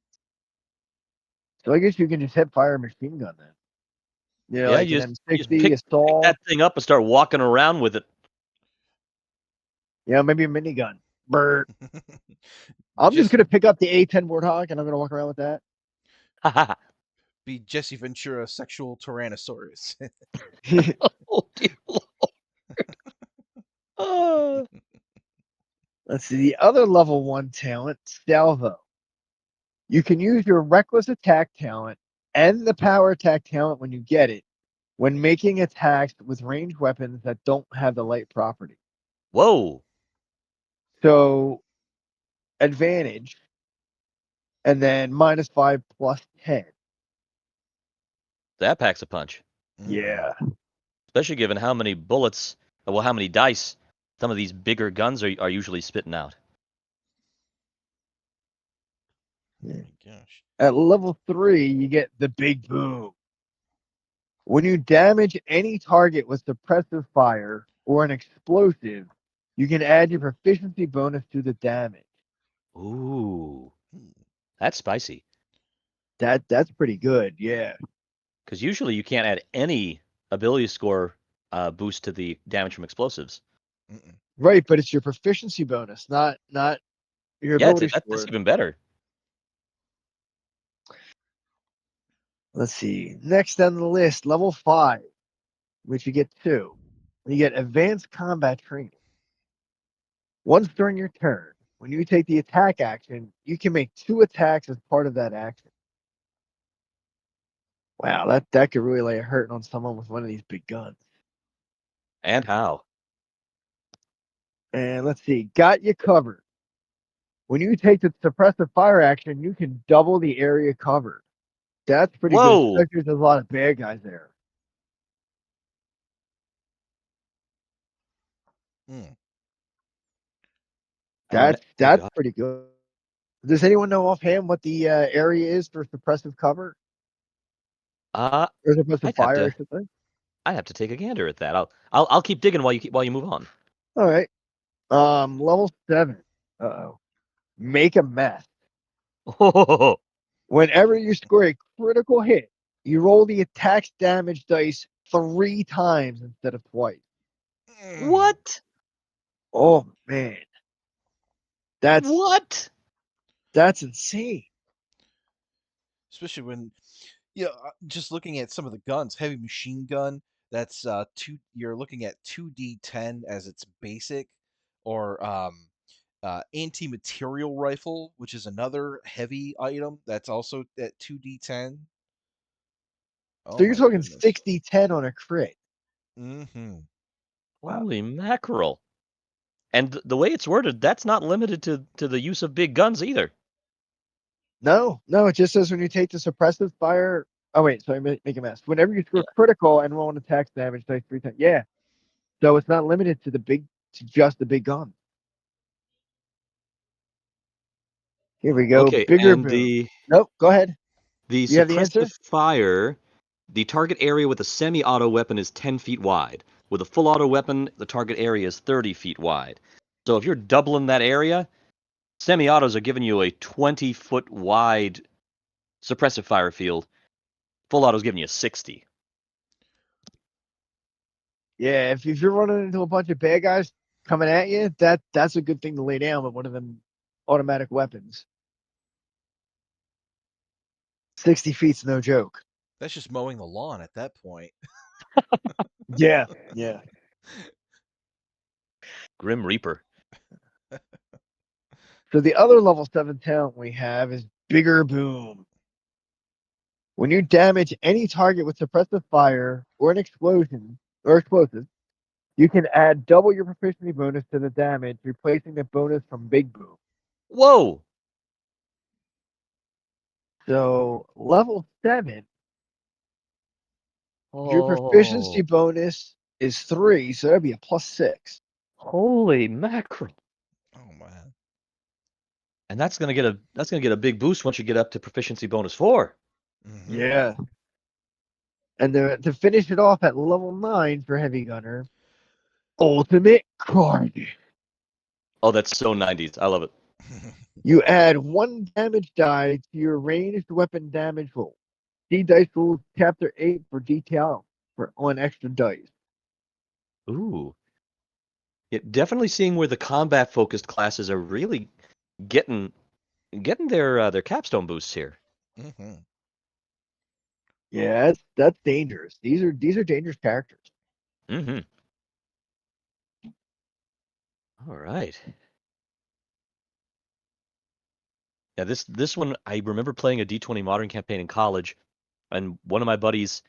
So I guess you can just hit fire a machine gun then. Yeah, Like an you just M60, pick that assault, thing up and start walking around with it. maybe a minigun. Brr. I'm just Just gonna pick up the A10 Warthog and I'm gonna walk around with that. be Jesse Ventura, sexual Tyrannosaurus. Oh dear Lord. Let's see. The other level 1 talent, Salvo. You can use your reckless attack talent and the power attack talent when you get it when making attacks with ranged weapons that don't have the light property. Whoa. So advantage, and then -5 +10. That packs a punch. Yeah. Especially given how many bullets, well, how many dice some of these bigger guns are usually spitting out. Oh my gosh. At level 3, you get the big boom. When you damage any target with suppressive fire or an explosive, you can add your proficiency bonus to the damage. Ooh, Hmm. that's spicy. That's pretty good, yeah. Because usually you can't add any ability score boost to the damage from explosives. Mm-mm. Right, but it's your proficiency bonus, not your Yeah, ability that's score. even better. Let's see. Next on the list, level 5, which you get 2. You get advanced combat training. Once during your turn, when you take the attack action, you can make 2 attacks as part of that action. Wow, that could really lay a hurting on someone with one of these big guns. And how? And let's see, got you covered. When you take the suppressive fire action, you can double the area covered. That's pretty good, Whoa! especially if there's a lot of bad guys there. Mm. Oh That's God. pretty good. Does anyone know offhand what the area is for suppressive cover Uh, or suppressive I'd have fire? I to should say. I'd have to take a gander at that. I'll keep digging while you move on. All right. Level 7. Uh-oh. Make a mess. Oh, Whenever you score a critical hit, you roll the attack's damage dice 3 times instead of twice. Mm. what? Oh man, that's What? that's insane. Especially when, just looking at some of the guns, heavy machine gun. That's two. You're looking at 2d10 as its basic, or anti-material rifle, which is another heavy item. That's also at 2d10. So Oh you're my talking goodness. 60-10 on a crit. Mm-hmm. Wow. Holy mackerel! And the way it's worded, that's not limited to the use of big guns either. No, it just says when you take the suppressive fire. Oh wait, sorry, make a mess. Whenever you score Yeah. critical and roll an attack damage dice 3 times. Yeah. So it's not limited to just the big gun. Here we go. Okay, Bigger and boom. the Nope. Go ahead. the You have the answer? suppressive fire, the target area with a semi-auto weapon is 10 feet wide. With a full auto weapon, the target area is 30 feet wide. So if you're doubling that area, semi-autos are giving you a 20-foot wide suppressive fire field. Full auto's giving you 60. Yeah. If you're running into a bunch of bad guys coming at you, that's a good thing to lay down with one of them automatic weapons. 60 feet's no joke. That's just mowing the lawn at that point. Yeah. Yeah. Grim Reaper. So the other level 7 talent we have is Bigger Boom. When you damage any target with suppressive fire or an explosion or explosive, you can add double your proficiency bonus to the damage, replacing the bonus from Big Boom. Whoa! So level 7, your proficiency Oh, bonus is 3, so that'd be a +6. holy mackerel! Oh man. And that's gonna get a big boost once you get up to proficiency bonus 4. Mm-hmm. Yeah. And to finish it off at level 9 for Heavy Gunner, Ultimate Carnage. Oh, that's so 90s. I love it. You add 1 damage die to your ranged weapon damage roll. See Dice Rules Chapter 8 for detail on extra dice. Ooh. Yeah, definitely seeing where the combat focused classes are really getting their capstone boosts here. Mm-hmm. Yeah, that's dangerous. These are dangerous characters. Mm-hmm. All right. Yeah, this one I remember playing a D20 Modern campaign in college, and one of my buddies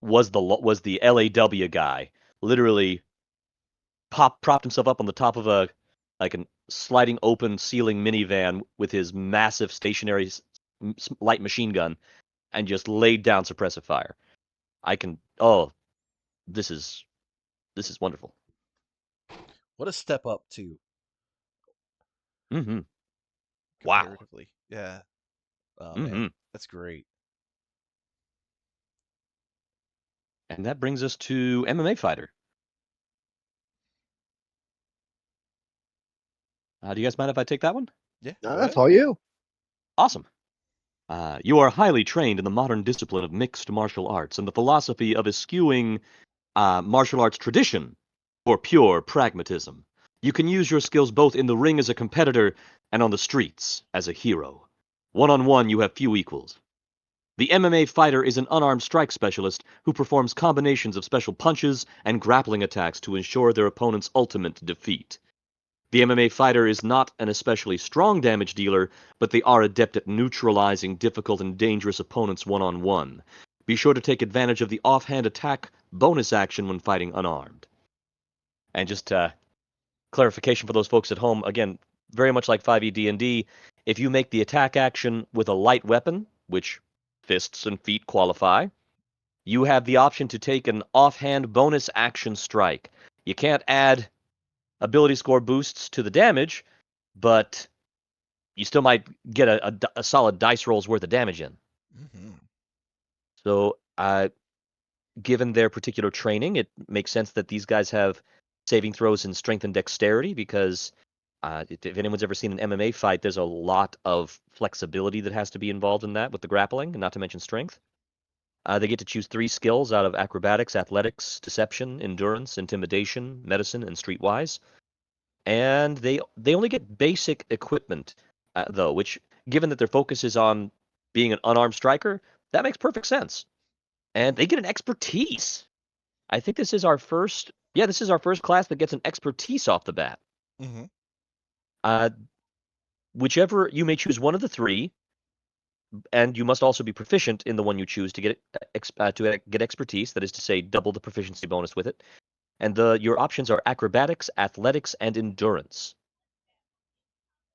was the LAW guy. Literally propped himself up on the top of a sliding open ceiling minivan with his massive stationary light machine gun and just laid down suppressive fire. I can this is wonderful. What a step up too, Mm-hmm. Wow. comparatively. Yeah. Oh man, Mm-hmm. that's great. And that brings us to MMA Fighter. Do you guys mind if I take that one? Yeah, No, go that's ahead. all you. Awesome. You are highly trained in the modern discipline of mixed martial arts and the philosophy of eschewing martial arts tradition for pure pragmatism. You can use your skills both in the ring as a competitor and on the streets as a hero. One-on-one, you have few equals. The MMA fighter is an unarmed strike specialist who performs combinations of special punches and grappling attacks to ensure their opponent's ultimate defeat. The MMA fighter is not an especially strong damage dealer, but they are adept at neutralizing difficult and dangerous opponents one-on-one. Be sure to take advantage of the offhand attack bonus action when fighting unarmed. And just clarification for those folks at home, again, very much like 5e D&D, if you make the attack action with a light weapon, which fists and feet qualify, you have the option to take an offhand bonus action strike. You can't add ability score boosts to the damage, but you still might get a solid dice roll's worth of damage in. Mm-hmm. So, given their particular training, it makes sense that these guys have saving throws in strength and dexterity because if anyone's ever seen an MMA fight, there's a lot of flexibility that has to be involved in that with the grappling, and not to mention strength. They get to choose 3 skills out of acrobatics, athletics, deception, endurance, intimidation, medicine, and streetwise. And they only get basic equipment, though, which, given that their focus is on being an unarmed striker, that makes perfect sense. And they get an expertise. I think this is our first. Yeah, this is our first class that gets an expertise off the bat. Mm-hmm. Uh, whichever you may choose one of the 3, and you must also be proficient in the one you choose to get expertise. That is to say, double the proficiency bonus with it. And your options are acrobatics, athletics, and endurance.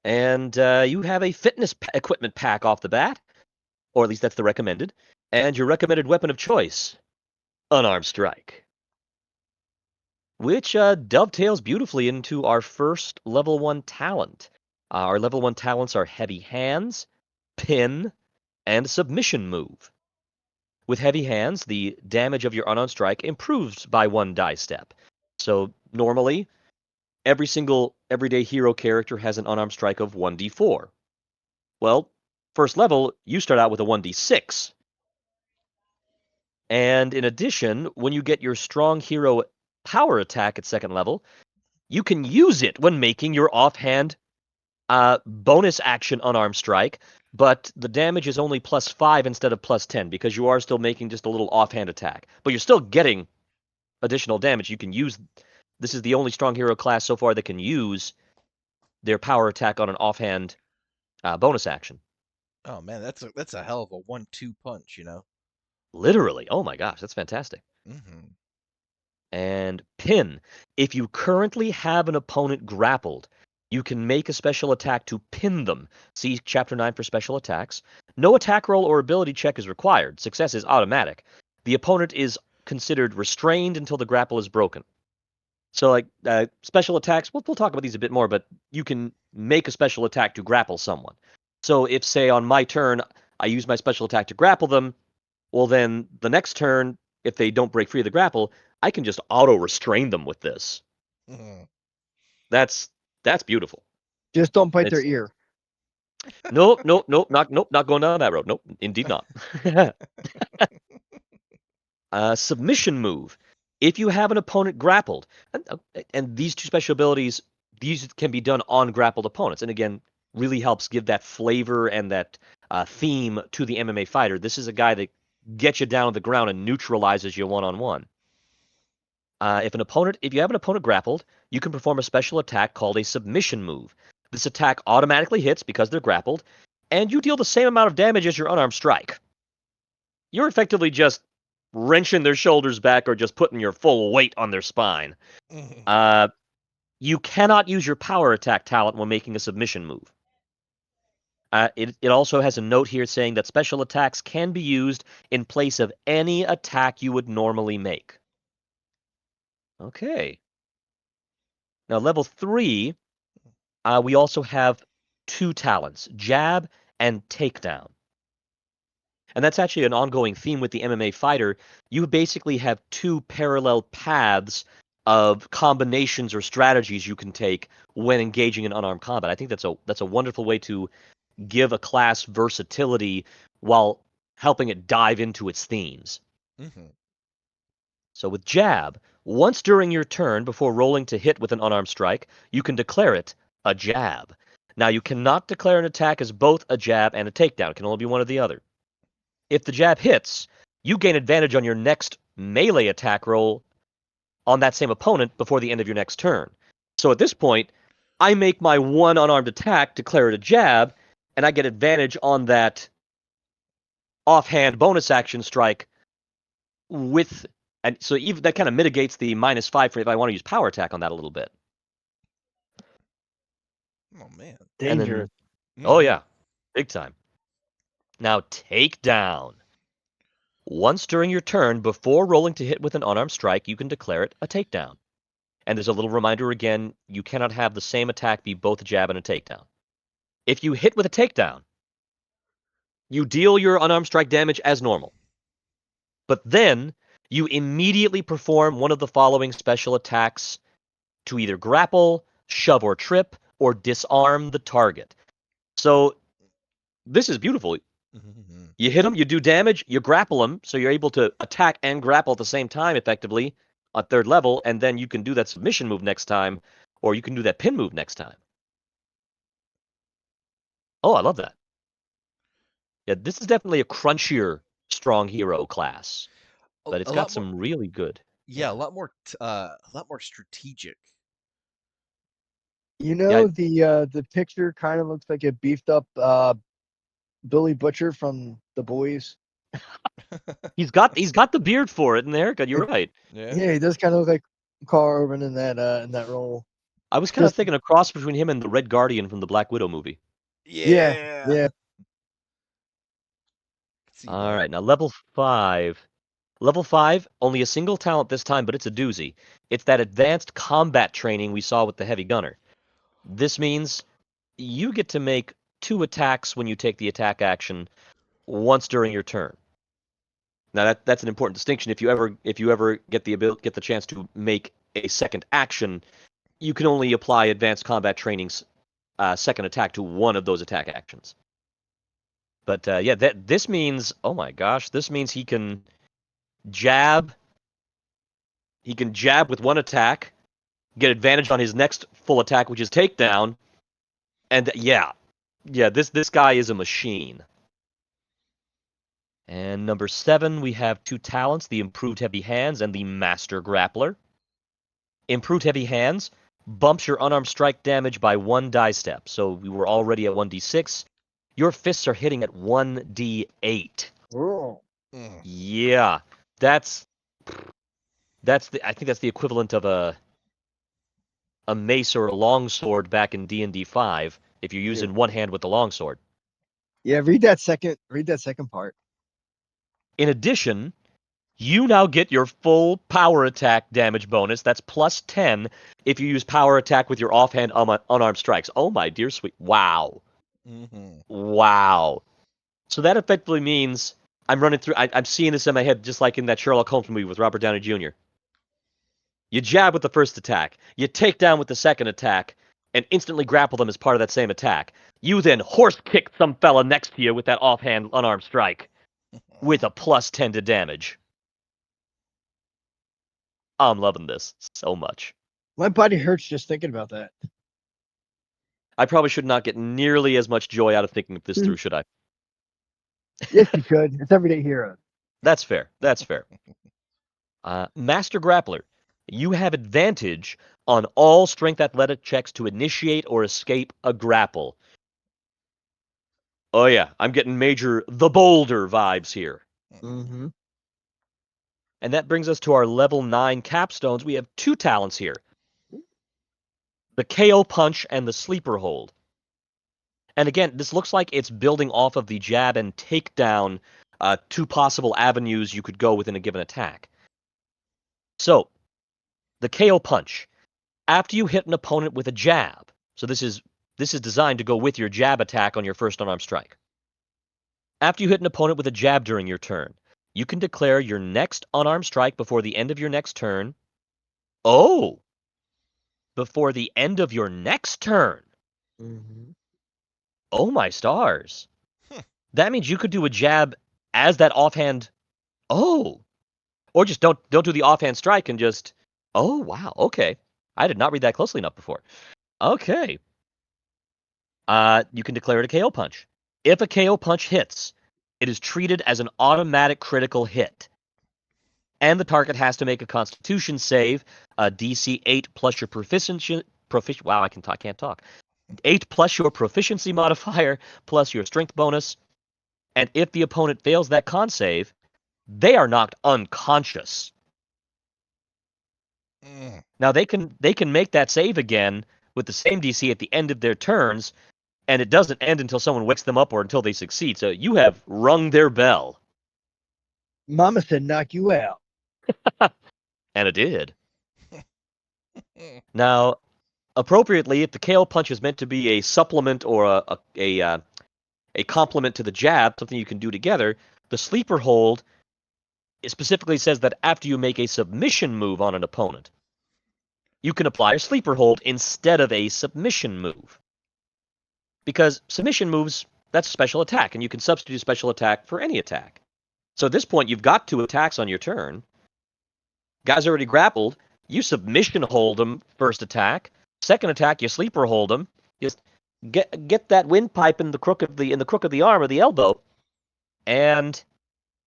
And you have a fitness equipment pack off the bat, or at least that's the recommended. And your recommended weapon of choice, unarmed strike, which dovetails beautifully into our first level 1 talent. Our level 1 talents are heavy hands, pin, and submission move. With heavy hands, the damage of your unarmed strike improves by 1 die step. So normally, every single everyday hero character has an unarmed strike of 1d4. Well, first level, you start out with a 1d6. And in addition, when you get your strong hero power attack at second level, you can use it when making your offhand bonus action unarmed strike, but the damage is only +5 instead of +10 because you are still making just a little offhand attack. But you're still getting additional damage. You can use. This is the only strong hero class so far that can use their power attack on an offhand bonus action. Oh man, that's a hell of a 1-2 punch, you know. Literally. Oh my gosh, that's fantastic. Mm-hmm. And pin. If you currently have an opponent grappled, you can make a special attack to pin them. See Chapter 9 for special attacks. No attack roll or ability check is required. Success is automatic. The opponent is considered restrained until the grapple is broken. So, like, special attacks, we'll talk about these a bit more, but you can make a special attack to grapple someone. So if, say, on my turn, I use my special attack to grapple them, well, then the next turn, if they don't break free of the grapple, I can just auto-restrain them with this. Mm-hmm. That's beautiful. Just don't bite their It's ear. nope, not going down that road. Nope, indeed not. Submission move. If you have an opponent grappled, and these 2 special abilities, these can be done on grappled opponents, and again, really helps give that flavor and that theme to the MMA fighter. This is a guy that gets you down on the ground and neutralizes you one-on-one. If you have an opponent grappled, you can perform a special attack called a submission move. This attack automatically hits because they're grappled, and you deal the same amount of damage as your unarmed strike. You're effectively just wrenching their shoulders back or just putting your full weight on their spine. Mhm. You cannot use your power attack talent when making a submission move. It also has a note here saying that special attacks can be used in place of any attack you would normally make. Okay. Now, level 3, we also have 2 talents, Jab and Takedown. And that's actually an ongoing theme with the MMA fighter. You basically have 2 parallel paths of combinations or strategies you can take when engaging in unarmed combat. I think that's a wonderful way to give a class versatility while helping it dive into its themes. Mhm. So with Jab, once during your turn before rolling to hit with an unarmed strike, you can declare it a jab. Now you cannot declare an attack as both a jab and a takedown. It can only be one or the other. If the jab hits, you gain advantage on your next melee attack roll on that same opponent before the end of your next turn. So at this point, I make my one unarmed attack, declare it a jab, and I get advantage on that offhand bonus action strike with, and so even that kind of mitigates the -5 for if I want to use power attack on that a little bit. Oh man. And Dangerous. then, oh Mhm. yeah, big time. Now takedown. Once during your turn, before rolling to hit with an unarmed strike, you can declare it a takedown. And there's a little reminder again, you cannot have the same attack be both a jab and a takedown. If you hit with a takedown, you deal your unarmed strike damage as normal. But then you immediately perform one of the following special attacks to either grapple, shove or trip, or disarm the target. So this is beautiful. Mhm. You hit them, you do damage, you grapple them, so you're able to attack and grapple at the same time effectively on 3rd level, and then you can do that submission move next time, or you can do that pin move next time. Oh, I love that. Yeah, this is definitely a crunchier strong hero class, but it's A got lot more. some really good. Yeah, a lot more strategic. You Yeah, know, the picture kind of looks like a beefed up Billy Butcher from The Boys. he's got the beard for it in the haircut. You're It, right. Yeah. yeah, he does kind of look like Carl Urban in that role. I was kind of Just thinking a cross between him and the Red Guardian from the Black Widow movie. yeah, Yeah. yeah. See All that. right, now level 5. Level 5, only a single talent this time, but it's a doozy. It's that advanced combat training we saw with the heavy gunner. This means you get to make 2 attacks when you take the attack action once during your turn. Now that's an important distinction. If you ever get the chance to make a second action, you can only apply advanced combat training's second attack to one of those attack actions. But yeah, this means, oh my gosh, this means he can jab. He can jab with one attack, get advantage on his next full attack, which is takedown, and yeah, this guy is a machine. And number 7, we have 2 talents: the improved heavy hands and the master grappler. Improved heavy hands bumps your unarmed strike damage by 1 die step. So we were already at 1d6. Your fists are hitting at 1d8. Oh. Mm. Yeah, that's I think that's the equivalent of a mace or a longsword back in D&D 5 if you're Yeah. using one hand with the longsword. Yeah, read that second part. In addition, you now get your full power attack damage bonus. That's plus 10 if you use power attack with your offhand unarmed strikes. Oh my dear sweet. Wow. Mhm. Wow. So that effectively means I'm running through, I'm seeing this in my head just like in that Sherlock Holmes movie with Robert Downey Jr. You jab with the first attack, you take down with the second attack, and instantly grapple them as part of that same attack. You then horse kick some fella next to you with that offhand unarmed strike with a plus 10 to damage. I'm loving this so much. My body hurts just thinking about that. I probably should not get nearly as much joy out of thinking this through, should I? Yes, you should. It's Everyday Hero. That's fair. That's fair. Master Grappler. you have advantage on all strength athletic checks to initiate or escape a grapple. Oh yeah, I'm getting major the boulder vibes here. Mm-hmm. And that brings us to our level 9 capstones. We have 2 talents here. The KO punch and the sleeper hold. And again, this looks like it's building off of the jab and takedown, 2 possible avenues you could go within a given attack. So, the KO punch. After you hit an opponent with a jab, so this is designed to go with your jab attack on your first unarmed strike. After you hit an opponent with a jab during your turn, you can declare your next unarmed strike before the end of your next turn. Oh! Before the end of your next turn. Mm-hmm. Oh my stars. Hmm. That means you could do a jab as that offhand. Oh. Or just don't do the offhand strike and just. Oh wow. Okay. I did not read that closely enough before. Okay. You can declare it a KO punch. If a KO punch hits, it is treated as an automatic critical hit. And the target has to make a Constitution save, DC 8 plus your proficiency. Wow, can't talk. 8 plus your proficiency modifier plus your strength bonus. And if the opponent fails that con save, they are knocked unconscious. Mm. Now they can make that save again with the same DC at the end of their turns, and it doesn't end until someone wakes them up or until they succeed. So you have rung their bell. Mama said knock you out. And it did. Now, appropriately, if the KO punch is meant to be a supplement or a complement to the jab, something you can do together, the sleeper hold specifically says that after you make a submission move on an opponent, you can apply a sleeper hold instead of a submission move. Because submission moves, that's a special attack, and you can substitute special attack for any attack. So at this point, you've got 2 attacks on your turn. Guy's already grappled. You submission hold him first attack. Second attack, you sleeper hold him. Just get that windpipe in the crook of the arm or the elbow, and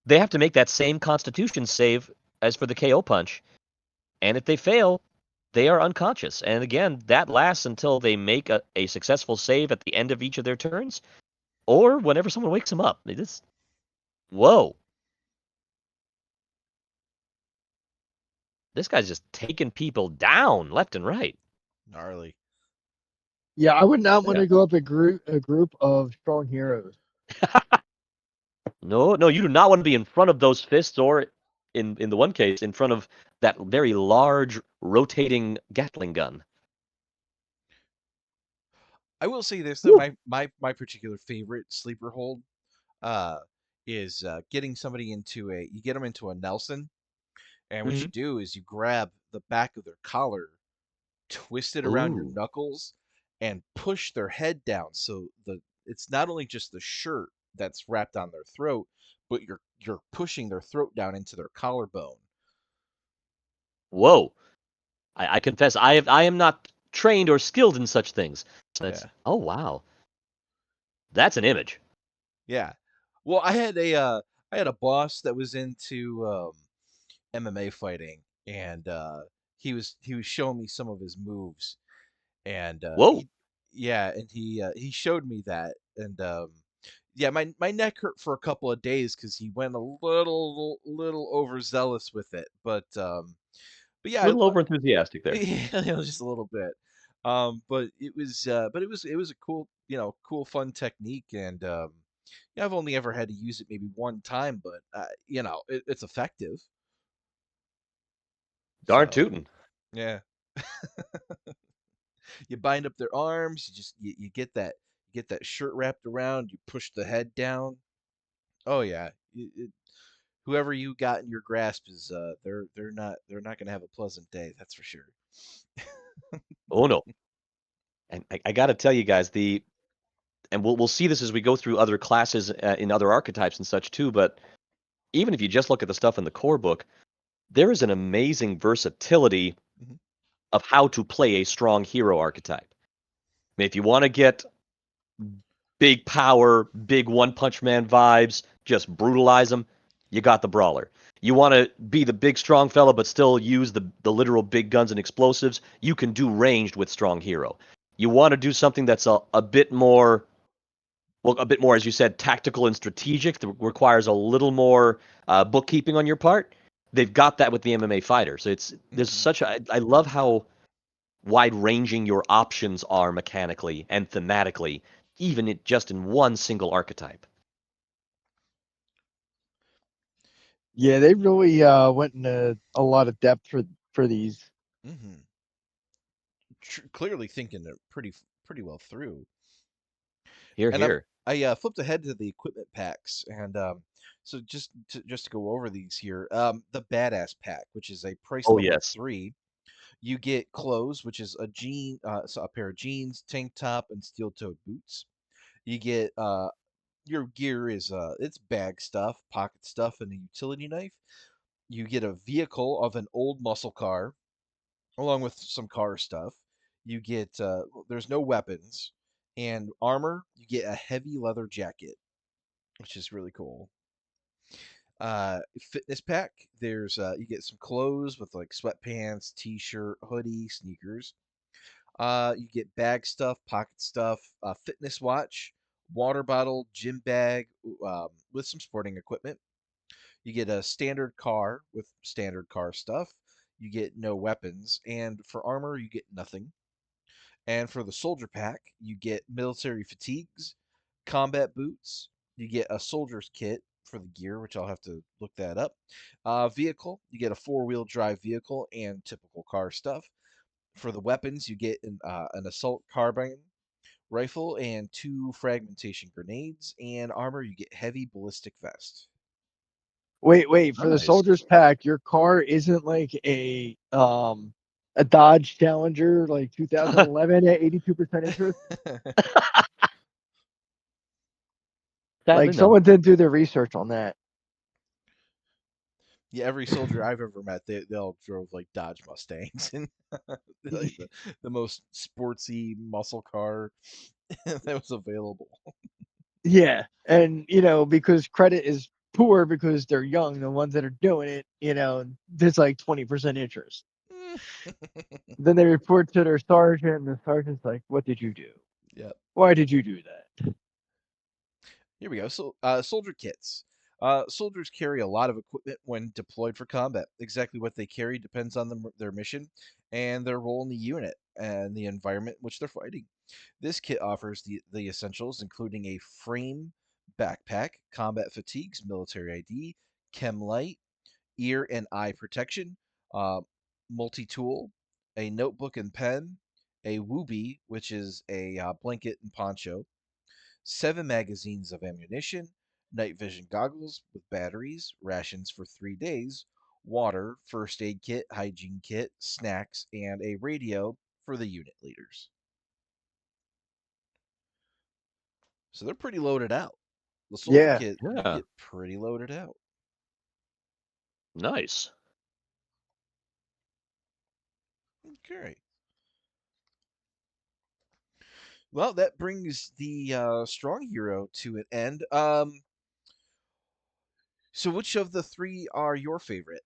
they have to make that same Constitution save as for the KO punch. And if they fail, they are unconscious. And again, that lasts until they make a successful save at the end of each of their turns, or whenever someone wakes them up. Whoa. This guy's just taking people down left and right. Gnarly. Yeah, I would not want Yeah. to go up a group of strong heroes. No, you do not want to be in front of those fists, or in the one case, in front of that very large rotating Gatling gun. I will say this though, my particular favorite sleeper hold uh is getting somebody into you get them into a Nelson, and what you Mhm. do is you grab the back of their collar, twist it around your Ooh. knuckles, and push their head down, so it's not only just the shirt that's wrapped on their throat, but you're pushing their throat down into their collarbone. Whoa. I confess, I am not trained or skilled in such things. Yeah. Oh wow. That's an image. Yeah. Well, I had a boss that was into MMA fighting, and he was showing me some of his moves, and Whoa. he showed me that, and yeah, my neck hurt for a couple of days because he went a little overzealous with it, but A yeah, little over enthusiastic there. yeah, it was just a little bit. But it was a cool, cool fun technique, and yeah, I've only ever had to use it maybe one time, but it's effective. Darn So tootin'. yeah, you bind up their arms, you get that shirt wrapped around, you push the head down. Oh yeah, whoever you got in your grasp is they're not gonna have a pleasant day. That's for sure. Oh no. And I got to tell you guys, and we'll see this as we go through other classes in other archetypes and such too. But even if you just look at the stuff in the core book, there is an amazing versatility Mhm. of how to play a strong hero archetype. I mean, if you want to get big power, big one punch man vibes, just brutalize them, you got the brawler. You want to be the big strong fella, but still use the literal big guns and explosives. You can do ranged with strong hero. You want to do something that's a bit more, well, a bit more, as you said, tactical and strategic. That requires a little more bookkeeping on your part. They've got that with the MMA fighter. So there's Mhm. such a, I love how wide ranging your options are mechanically and thematically, even just in one single archetype. Yeah, they really went into a lot of depth for these. Mhm. Clearly thinking it pretty well through. Here, And here. I flipped ahead to the equipment packs, and so just to go over these here, the badass pack, which is a price Oh, level yes. 3. You get clothes, which is so a pair of jeans, tank top, and steel-toed boots. You get your gear is it's bag stuff, pocket stuff, and a utility knife. You get a vehicle of an old muscle car, along with some car stuff. You get there's no weapons and armor. You get a heavy leather jacket, which is really cool. Fitness pack. There's you get some clothes with like sweatpants, t-shirt, hoodie, sneakers. You get bag stuff, pocket stuff, fitness watch, water bottle, gym bag with some sporting equipment. You get a standard car with standard car stuff. You get no weapons, and for armor, you get nothing. And for the soldier pack, you get military fatigues, combat boots. You get a soldier's kit for the gear, which I'll have to look that up. Vehicle, you get a four-wheel drive vehicle and typical car stuff. For the weapons, you get an assault carbine rifle and two fragmentation grenades. And armor, you get heavy ballistic vest. Wait, for the Nice. soldier's pack, your car isn't like a Dodge Challenger like 2011 at 82% interest. Sadly, Like no. someone didn't do their research on that. Yeah, every soldier I've ever met, they all drove like Dodge Mustangs and like the most sportsy muscle car that was available. Yeah, and because credit is poor because they're young, the ones that are doing it, there's like 20% interest. Then they report to their sergeant, and the sergeant's like, "What did you do? Yep. Why did you do that?" Here we go. So, soldier kits. Soldiers carry a lot of equipment when deployed for combat. Exactly what they carry depends on their mission and their role in the unit and the environment in which they're fighting. This kit offers the essentials, including a frame backpack, combat fatigues, military ID, chem light, ear and eye protection, uh, multi tool, a notebook and pen, a wooby, which is a blanket and poncho, 7 magazines of ammunition, night vision goggles with batteries, rations for 3 days, water, first aid kit, hygiene kit, snacks, and a radio for the unit leaders. So they're pretty loaded out. The soldier Yeah, kit, you Yeah. get pretty loaded out. Nice. Okay. Well, that brings the strong hero to an end. So which of the three are your favorite,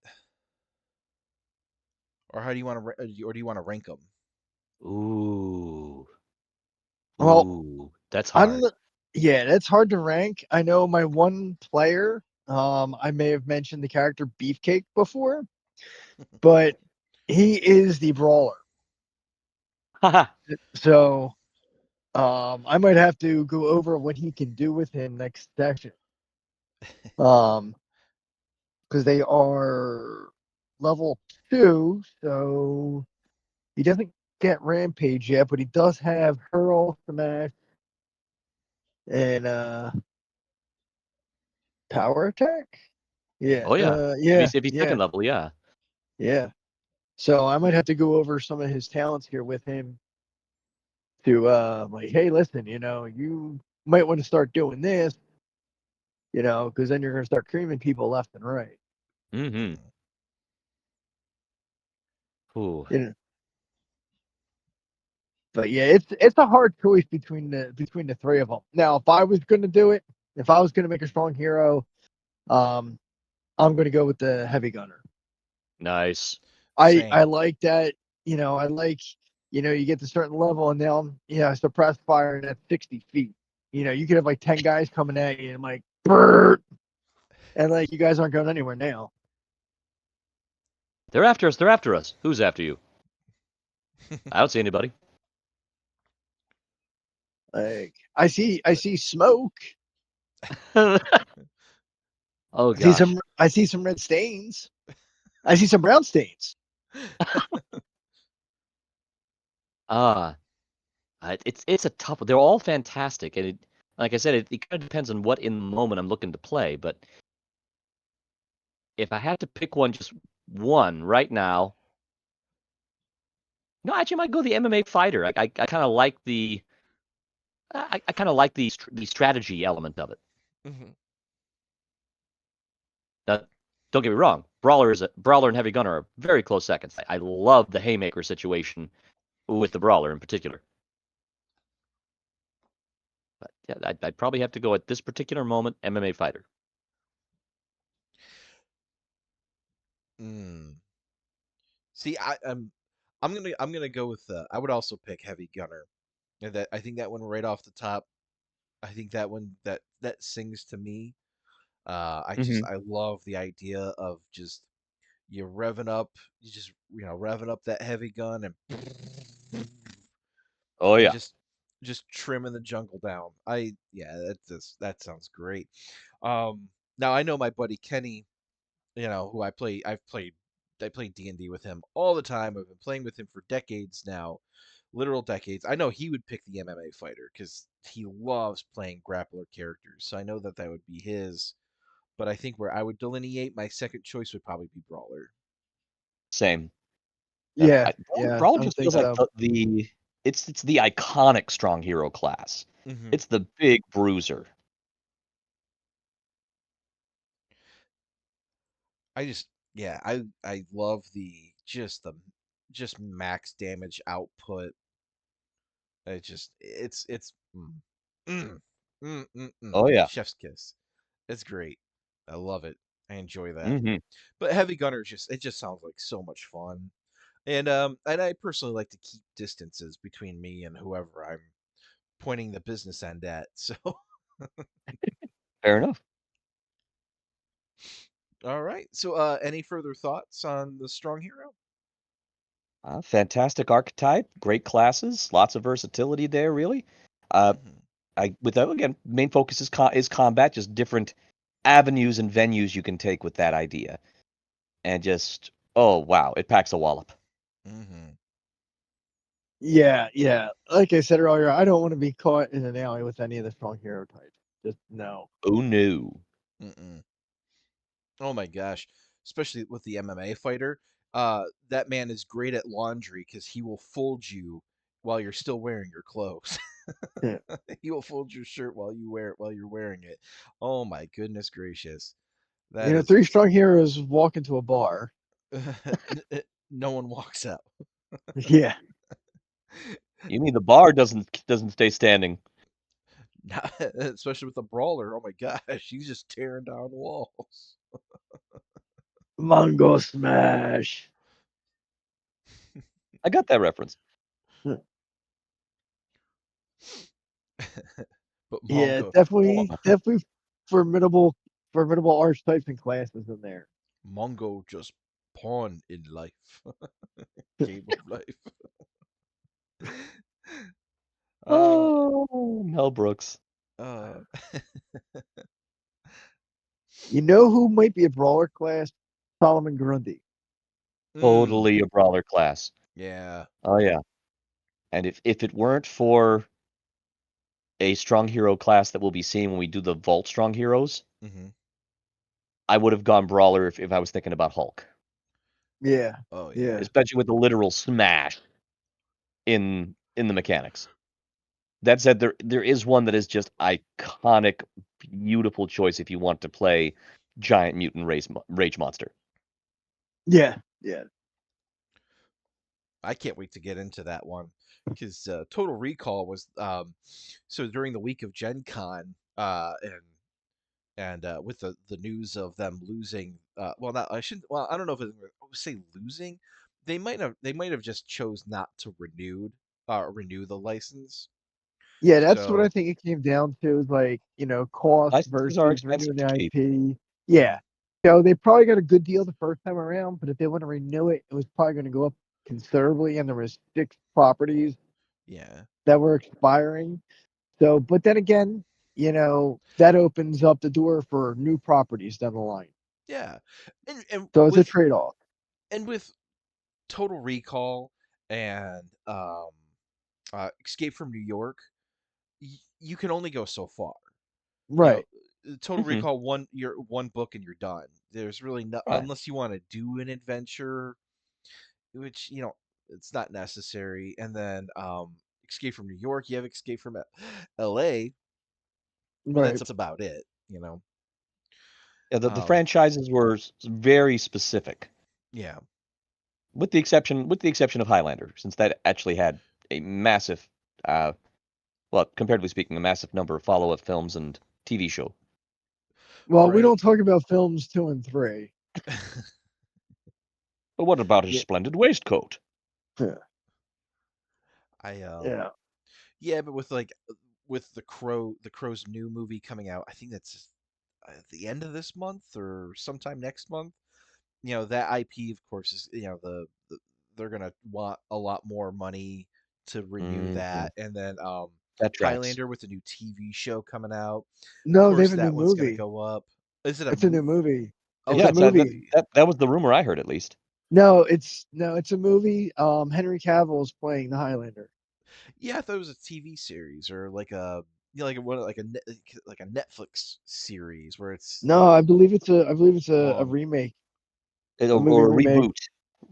or how do you want to, or do you want to rank them? Ooh. well, Ooh. That's I'm hard. yeah, that's hard to rank. I know my one player. I may have mentioned the character Beefcake before, but he is the brawler. Haha. So I might have to go over what he can do with him next session. Um, because they are level 2, so he doesn't get Rampage yet, but he does have Hurl, Smash, and Power Attack. Yeah, Oh, yeah. If he's yeah, second level, yeah. yeah. So I might have to go over some of his talents here with him to like, hey, listen, you might want to start doing this, because then you're gonna start creaming people left and right. Mm-hmm. Mhm. Ooh. You know, but yeah, it's a hard choice between the three of them. Now, if I was gonna do it, if I was gonna make a strong hero, um, I'm going to go with the heavy gunner. Nice. I Same. like that. I like you get to a certain level and now suppress firing at 60 feet. You could have like 10 guys coming at you and I'm like, Brrr! And like you guys aren't going anywhere now. They're after us. They're after us. Who's after you? I don't see anybody. Like I see smoke. Oh gosh. I see some red stains. I see some brown stains. Ah, it's a tough. They're all fantastic, and like I said, it kind of depends on what in the moment I'm looking to play. But if I had to pick one, just one right now, no, actually, I might go the MMA fighter. I kind of like I kind of like the strategy element of it. Mhm. Now, don't get me wrong, Brawler and Heavy Gunner are very close seconds. I love the haymaker situation with the Brawler in particular. But yeah, I'd probably have to go at this particular moment, MMA fighter. Mm. See, I'm gonna go with I would also pick heavy gunner. And that I think that one right off the top. I think that one that sings to me. Mm-hmm. I love the idea of just you revving up, you just revving up that heavy gun Oh and yeah, just trimming the jungle down. That sounds great. Now I know my buddy Kenny, who I played D&D with him all the time. I've been playing with him for decades now, literal decades. I know he would pick the MMA fighter because he loves playing grappler characters. So I know that would be his. But I think where I would delineate my second choice would probably be brawler. same. Yeah, Brawl I would just think feels like so. it's the iconic strong hero class. Hmm. It's the big bruiser. I just yeah, I love the just max damage output. Mm, Oh yeah. chef's kiss. It's great. I love it. I enjoy that. Mm-hmm. But heavy gunner just sounds like so much fun. And I personally like to keep distances between me and whoever I'm pointing the business end at. So Fair enough. all right. So any further thoughts on the strong hero? Fantastic archetype, great classes, lots of versatility there. Really. Uh, Hmm. I with that again, main focus is combat, just different avenues and venues you can take with that idea, and just oh wow, it packs a wallop. Hmm. Yeah. Like I said earlier, I don't want to be caught in an alley with any of the strong hero types. Just no. Oh no. Mm-mm. Oh my gosh. Especially with the MMA fighter. That man is great at laundry because he will fold you while you're still wearing your clothes. Yeah. He will fold your shirt while you're wearing it. Oh my goodness gracious. That is Three strong heroes walk into a bar. no one walks out. Yeah. You mean the bar doesn't stay standing? Especially with the brawler. Oh my gosh, he's just tearing down walls. Mongo smash. I got that reference. But Yeah, Mongo, definitely formidable archetypes and classes in there. Mongo just pawn in life, game of life. uh, Oh, Mel Brooks. uh, You know who might be a brawler class? Solomon Grundy. mm, Totally a brawler class. yeah. Oh yeah. And if it weren't for a strong hero class that we'll be seeing when we do the Vault Strong Heroes, Hmm. I would have gone brawler if I was thinking about Hulk, Yeah. Oh Yeah. yeah. especially with the literal smash in the mechanics. That said, there is one that is just iconic, beautiful choice if you want to play giant mutant rage monster. Yeah. Yeah. I can't wait to get into that one because Total Recall was so during the week of Gen Con and with the news of them losing, well, not I shouldn't. Well, I don't know if it say losing. They might have just chose not to renew the license. Yeah, that's what I So think it came down to is like, cost Licenses are versus expensive renewing to the keep. IP. Yeah. So they probably got a good deal the first time around, but if they want to renew it, it was probably going to go up considerably, and there was 6 properties yeah, that were expiring. So, but then again, that opens up the door for new properties down the line. yeah, and So it's a with trade-off. Total Recall and Escape from New York, you can only go so far. You know, Right. Total Mhm. Recall one book and you're done. There's really no Right. unless you want to do an adventure, which it's not necessary. And then Escape from New York, you have Escape from L.A., but Right. that's about it. You know, Yeah, the um, franchises were very specific, yeah, with the exception of Highlander, since that actually had a massive, uh, well, comparatively speaking, a massive number of follow-up films and TV show. Well, we right. don't talk about films 2 and 3. But what about his Yeah. splendid waistcoat? Yeah. I Yeah. Yeah, but with the Crow's new movie coming out, I think that's at the end of this month or sometime next month. That IP, of course, is they're gonna want a lot more money to renew Hmm. that, and then That tracks. Highlander with a new TV show coming out. Of No, they have course, a new that one's gonna movie. go up. Is it a It's a new movie? movie. Oh, It's it's a Yeah, a it's, that, movie. movie. that that was the rumor I heard, at least. No, it's a movie. Henry Cavill is playing the Highlander. Yeah, I thought it was a TV series or like a Netflix series where it's No, I believe it's a long. remake, a movie Or a remake, reboot.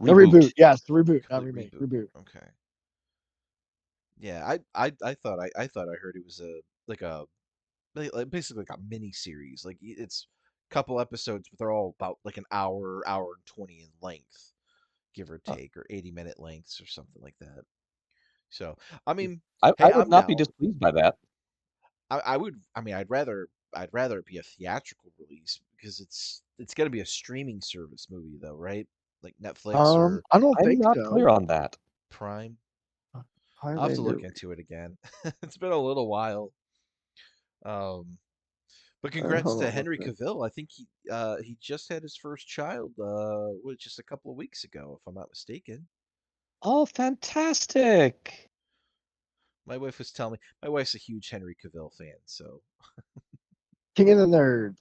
a Reboot. reboot. Yes, reboot, not Complete remake, reboot. reboot. Okay. Yeah, I thought I heard it was basically like a mini series. Like it's a couple episodes, but they're all about like an hour and 20 in length, give or Huh. take, or 80-minute lengths or something like that. So, I mean, I hey, would I'm not be down. displeased by that. I would. I mean, I'd rather it be a theatrical release because it's gonna be a streaming service movie though, right? Like Netflix or I don't I'm think not so. clear on that. Prime. I'll have to Highlander. look into it again. It's been a little while. Um, but congrats Hold to on one Henry second. Cavill. I think he just had his first child just a couple of weeks ago, if I'm not mistaken. Oh, fantastic! My wife was telling me my wife's a huge Henry Cavill fan, so King of the Nerds.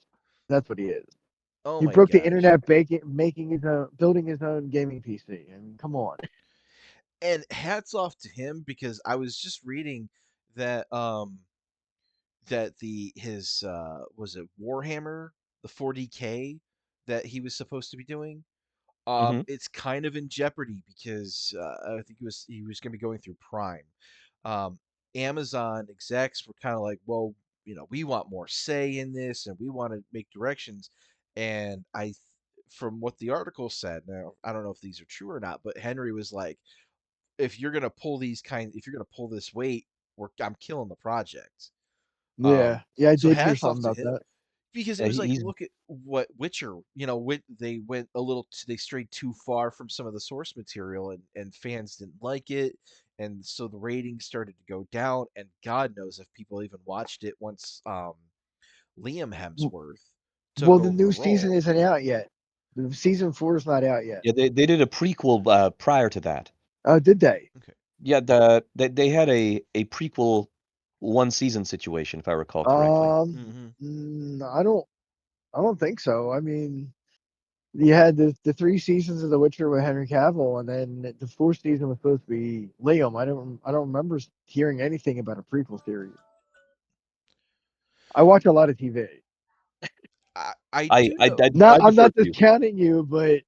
That's what he is. oh He my broke the gosh. internet, building his own gaming PC. I mean, come on. And hats off to him because I was just reading that the his was it Warhammer, the 40K that he was supposed to be doing. Hmm. It's kind of in jeopardy because I think he was going to be going through Prime. Um, Amazon execs were kind of like, well, we want more say in this, and we want to make directions. And from what the article said, now I don't know if these are true or not, but Henry was like, if you're gonna pull this weight, I'm killing the project. Yeah, yeah, I So did hear hats off something to about him that. because it Yeah, was like, he's look at what Witcher, they went they strayed too far from some of the source material, and fans didn't like it, and so the ratings started to go down, and God knows if people even watched it once Liam W- Hemsworth took Well, the over the new season role. isn't out yet. The season 4 is not out yet. yeah. They did a prequel prior to that. Oh, did they? Okay. Yeah, they had a prequel one season situation, if I recall correctly. Um, Hmm. I don't think so. I mean, you had the 3 seasons of The Witcher with Henry Cavill, and then the 4th season was supposed to be Liam. I don't remember hearing anything about a prequel series. I watch a lot of TV. I I do I know. I, Not I I'm defer not to you. discounting you, but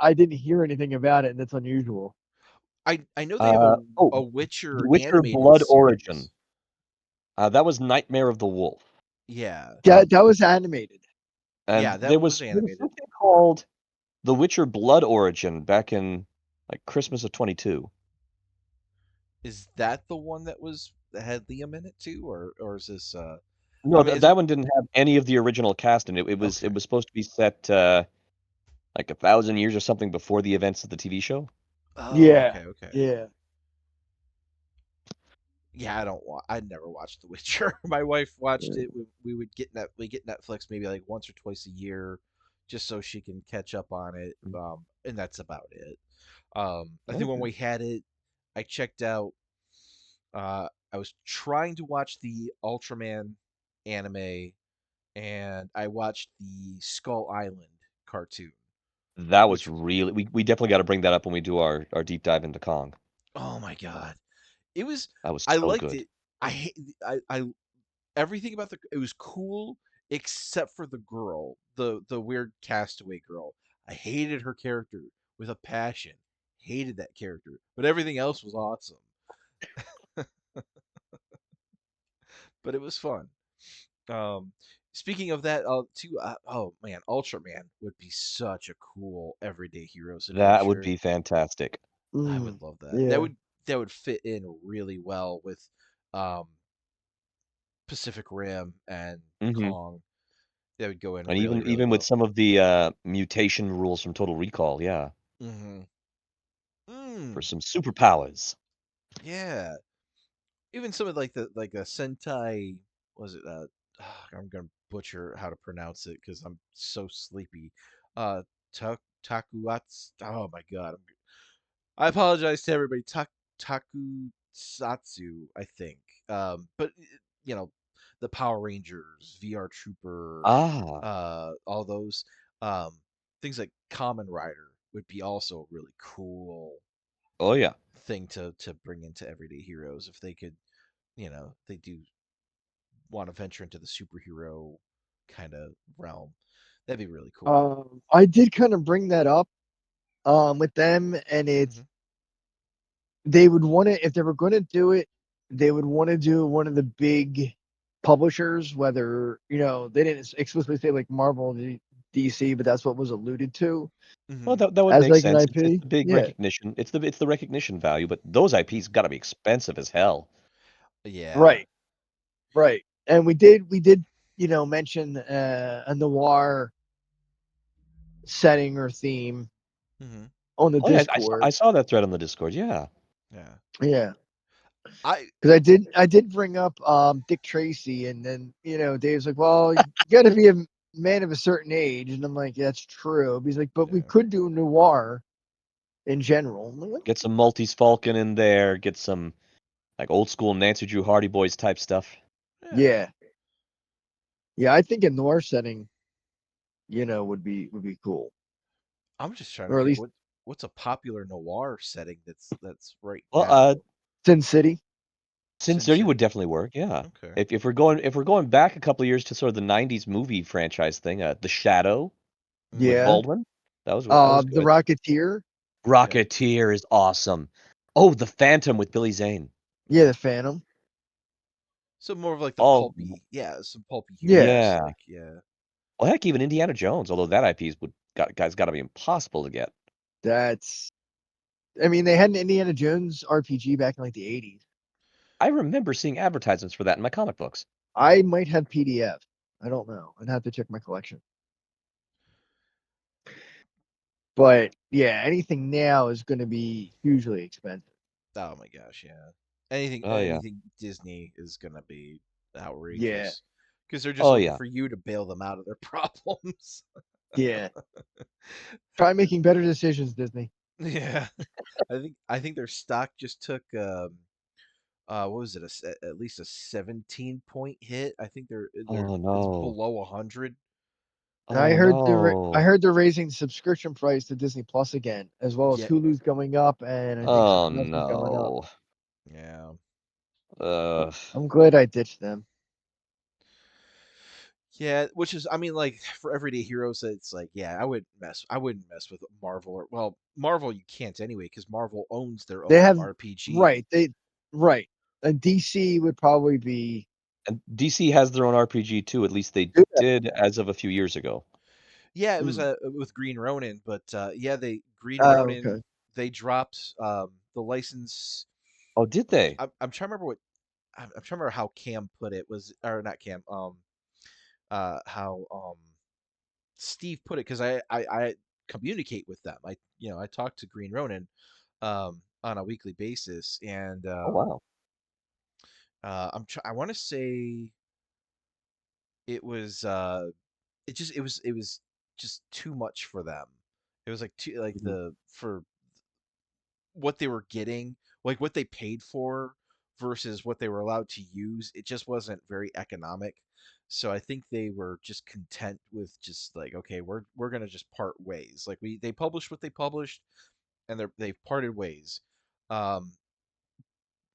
I didn't hear anything about it, and that's unusual. I know they have a The Witcher Witcher animated Blood Origin. series. That was Nightmare of the Wolf. Yeah, That was animated. yeah, And that was there was animated. something called The Witcher Blood Origin back in like Christmas of 22. Is that the one that had Liam in it too, or is this No, I mean, that one didn't have any of the original cast in it. It was Okay. supposed to be set like 1,000 years or something before the events of the TV show. Oh, Yeah, okay. yeah. Yeah, I never watched The Witcher. My wife watched Yeah. it. We would we get Netflix maybe like once or twice a year, just so she can catch up on it. And that's about it. I think when Okay. we had it, I checked out. I was trying to watch the Ultraman anime, and I watched the Skull Island cartoon, That was which, really we definitely got to bring that up when we do our deep dive into Kong. oh my god, it was. That was I so liked good. it. I hate. I everything about it was cool except for the girl, the weird castaway girl. I hated her character with a passion. Hated that character, but everything else was awesome. But it was fun. Um, Speaking of that, too. Oh man, Ultraman would be such a cool everyday heroes That would adventure. be fantastic. I would Mm, love that. yeah. That would fit in really well with um Pacific Rim and Hmm. Kong. That would go in And really, really even with well. some of the mutation rules from Total Recall, yeah, Mm-hmm. for Mm, some superpowers. yeah. Even some of like a Sentai, was it I'm gonna butcher how to pronounce it because I'm so sleepy. Uh Takuats, oh my god. I apologize to everybody. Takusatsu, I think. But you know, the Power Rangers, VR Trooper, Ah, all those things like Kamen Rider would be also a really cool oh yeah. thing to bring into everyday heroes if they could, they do want to venture into the superhero kind of realm. That'd be really cool. I did kind of bring that up with them, and it's Hmm. they would want to if they were going to do it, they would want to do one of the big publishers. Whether they didn't explicitly say like Marvel, DC, but that's what was alluded to Well, Hmm. that would as make like an sense. It's IP. the big Yeah, recognition. It's the recognition value, but those IPs got to be expensive as hell. Yeah. right, right. And we did mention a noir setting or theme Hmm. on the Oh yeah, Discord. I saw that thread on the Discord. Yeah. Yeah. Yeah, I because I did bring up Dick Tracy, and then Dave's like, "Well, you got to be a man of a certain age," and I'm like, "Yeah, that's true." He's like, "But we Yeah. could do noir in general." I'm like, Get some Maltese Falcon in there. Get some like old school Nancy Drew Hardy Boys type stuff. Yeah. yeah, yeah, I think a noir setting, would be cool, I'm just trying to or at think least what's a popular noir setting that's right Well, now. Sin City. Sin Sin City would City. definitely work. Yeah. Okay. If we're going back a couple of years to sort of the '90s movie franchise thing, The Shadow with Hmm. Yeah, Baldwin, that was the good. Rocketeer. Yeah. Rocketeer is awesome. Oh, The Phantom with Billy Zane. Yeah, the Phantom. So more of like the Oh, pulpy, yeah, some pulpy Yeah, heroes, yeah. like yeah. Well, heck, even Indiana Jones, although that IP's got to be impossible to get. that's. I mean, they had an Indiana Jones RPG back in like the '80s. I remember seeing advertisements for that in my comic books. I might have PDF. I don't know. I'd have to check my collection. But yeah, anything now is going to be hugely expensive. Oh my gosh, yeah. Anything Oh yeah. anything Disney is gonna be Yeah, outrageous because they're just Oh looking yeah. for you to bail them out of their problems. yeah. Try making better decisions, Disney. Yeah. I think their stock just took what was it, at least a 17-point hit. I think Oh it's no. below 100. I Oh heard I no. heard they're raising the subscription price to Disney Plus again, as well as Yeah. Hulu's going up, and I think Oh something else is going up. no. Yeah. Uh, I'm glad I ditched them. Yeah, which is, I mean, like for everyday heroes, it's like, yeah, I wouldn't mess with Marvel or, well, Marvel you can't anyway because Marvel owns their They own have RPG. right. Right. And DC would probably be and DC has their own RPG too. At least they good. did as of a few years ago. Yeah, it was Mm. with Green Ronin, but yeah, they Green Okay. Ronin, they dropped the license. Oh, did they? I'm trying to remember what. I'm trying to remember how Cam put it, was or not Cam, how Steve put it, because I communicate with them. I talk to Green Ronin on a weekly basis, and Oh wow. I want to say it was it was just too much for them. It was like too like Mhm. the for what they were getting, like what they paid for versus what they were allowed to use. It just wasn't very economic. So I think they were just content with just like, okay, we're gonna just part ways. Like they published what they published, and they've parted ways. Um,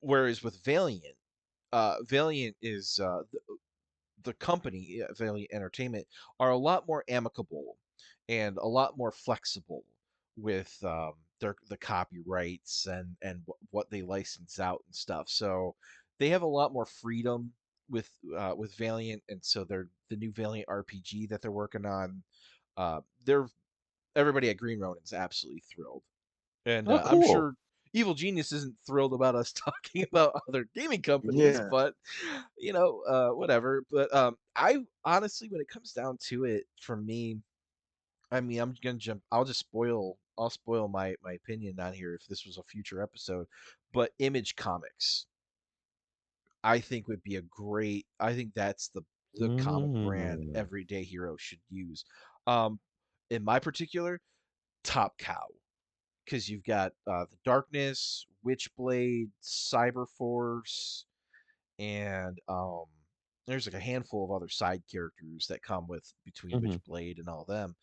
Whereas with Valiant, Valiant is the company, Valiant Entertainment, are a lot more amicable and a lot more flexible with the copyrights and what they license out and stuff. So they have a lot more freedom with Valiant, and so they're the new Valiant RPG that they're working on. They're Everybody at Green Ronin's absolutely thrilled, and Oh, I'm cool. sure Evil Genius isn't thrilled about us talking about other gaming companies, Yeah. but whatever. But I honestly, when it comes down to it, for me, I mean, I'm gonna jump. I'll spoil my opinion on here if this was a future episode. But Image Comics, I think would be a great. I think that's the comic brand Mm. Everyday Hero should use. Um, in my particular, Top Cow, because you've got the Darkness, Witchblade, Cyberforce, and there's like a handful of other side characters that come with between Mhm. Witchblade and all them.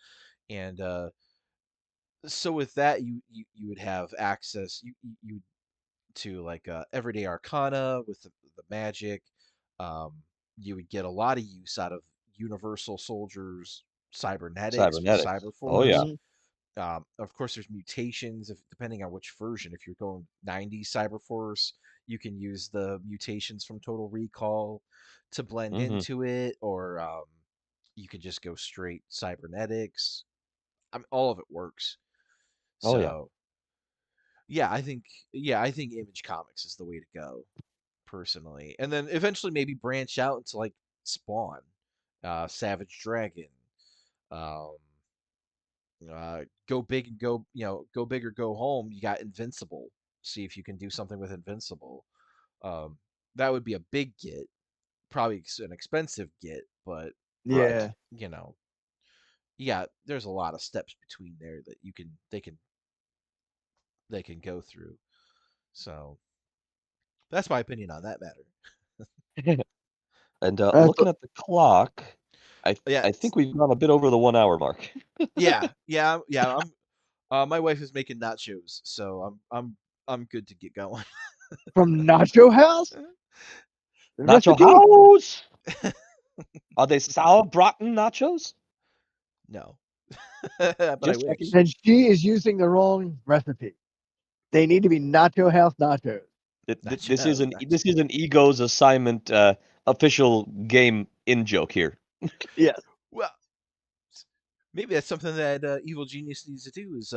And so with that, you would have access you to like everyday Arcana with the magic. Um, you would get a lot of use out of Universal Soldiers, Cybernetics with Cybernetics. Oh yeah. Cyberforce. Hmm. Of course, there's mutations. If depending on which version, if you're going 90s Cyberforce, you can use the mutations from Total Recall to blend Mhm. into it, or you can just go straight cybernetics. I mean, all of it works. Oh yeah. So yeah, I think Image Comics is the way to go personally, and then eventually maybe branch out into like Spawn, Savage Dragon, um, go big and go big or go home. You got Invincible. See if you can do something with Invincible. Um, that would be a big get, probably an expensive get, but Right. Yeah. you know, yeah, there's a lot of steps between there that they can go through. So that's my opinion on that matter. And That's looking at the clock, Yeah, I think we've gone a bit over the 1 hour mark. yeah. My wife is making nachos, so I'm good to get going. from Nacho House. The Nacho recipe. House. Are they sour braten nachos? No, but I Just checking. wish. Then she is using the wrong recipe. They need to be Nacho House nachos. Nachos, This nachos. is an Ego's assignment official game in joke here. Yes. Well, maybe that's something that Evil Genius needs to do is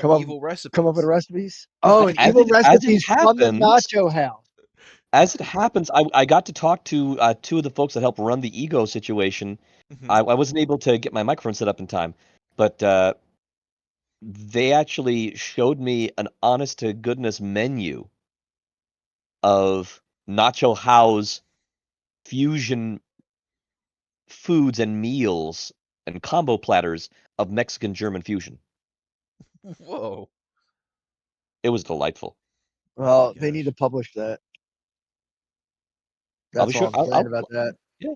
Come up evil come up with recipes. recipes. Oh, and As evil it recipes from the happens, Nacho House. I got to talk to two of the folks that help run the Ego situation. Hmm. I wasn't able to get my microphone set up in time, but they actually showed me an honest to goodness menu of Nacho House fusion foods and meals and combo platters of Mexican German fusion. Whoa! It was delightful. Oh my Well, they need to gosh! publish that. I'll be That's all sure. I'm saying about I'll that. yeah.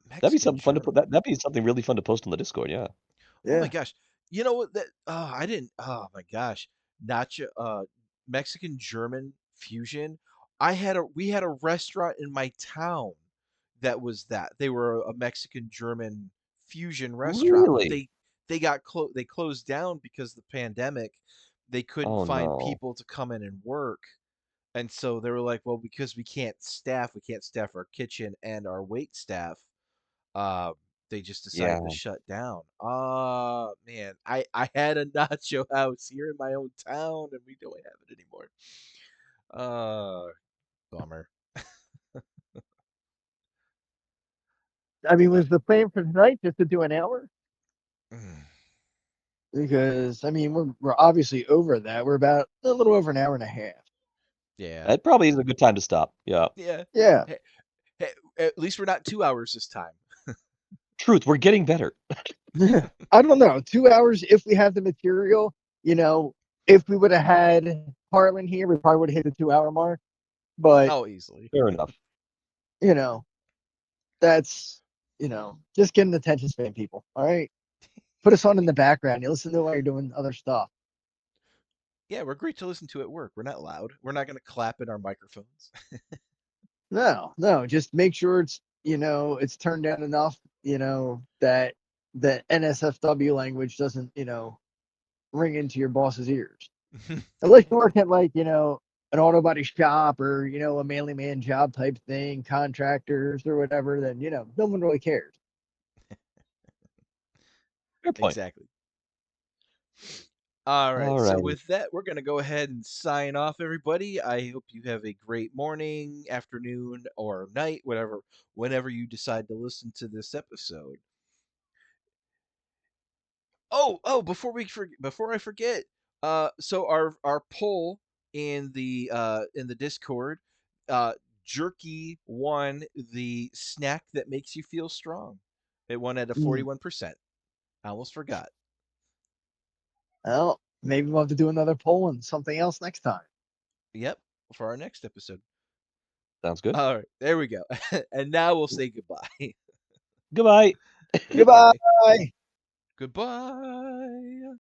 That'd be Mexican something fun to put. German. That'd be something really fun to post on the Discord. Yeah. Oh my Yeah. gosh! You know what? That I didn't. Oh my gosh! Nacho Mexican German fusion. We had a restaurant in my town that was that. They were a Mexican German fusion restaurant, but Really? they closed down because of the pandemic. They couldn't Oh find no. people to come in and work. And so they were like, well, because we can't staff our kitchen and our wait staff. Uh, they just decided to Yeah. shut down. Ah, man, I had a nacho house here in my own town, and we don't have it anymore. Uh, Bummer. I mean, was the plan for tonight just to do an hour? Mm. Because I mean, we're obviously over that. We're about a little over an hour and a half. Yeah. That probably is a good time to stop. Yeah. Yeah. Yeah. Hey, hey, at least we're not 2 hours this time. Truth, we're getting better. I don't know. 2 hours if we have the material. You know, if we would have had Harlan here, we probably would have hit the 2 hour mark. But Oh, easily. Fair enough. you know, that's just get an attention span, people. All right. Put us on in the background. You listen to it while you're doing other stuff. Yeah, we're great to listen to at work. We're not loud. We're not going to clap in our microphones. No. Just make sure it's turned down enough, that the NSFW language doesn't, ring into your boss's ears. Unless you work at like, an auto body shop or, a manly man job type thing, contractors or whatever, then, no one really cares. Fair point. Exactly. All right. All So righty. with that, we're going to go ahead and sign off, everybody. I hope you have a great morning, afternoon, or night, whenever you decide to listen to this episode. Before I forget, so our poll in the Discord, Jerky won the snack that makes you feel strong. It won at a 41%. I almost forgot. Well, maybe we'll have to do another poll and something else next time. Yep, for our next episode. Sounds good. All right, there we go. And now we'll say goodbye. Goodbye. Goodbye. Goodbye.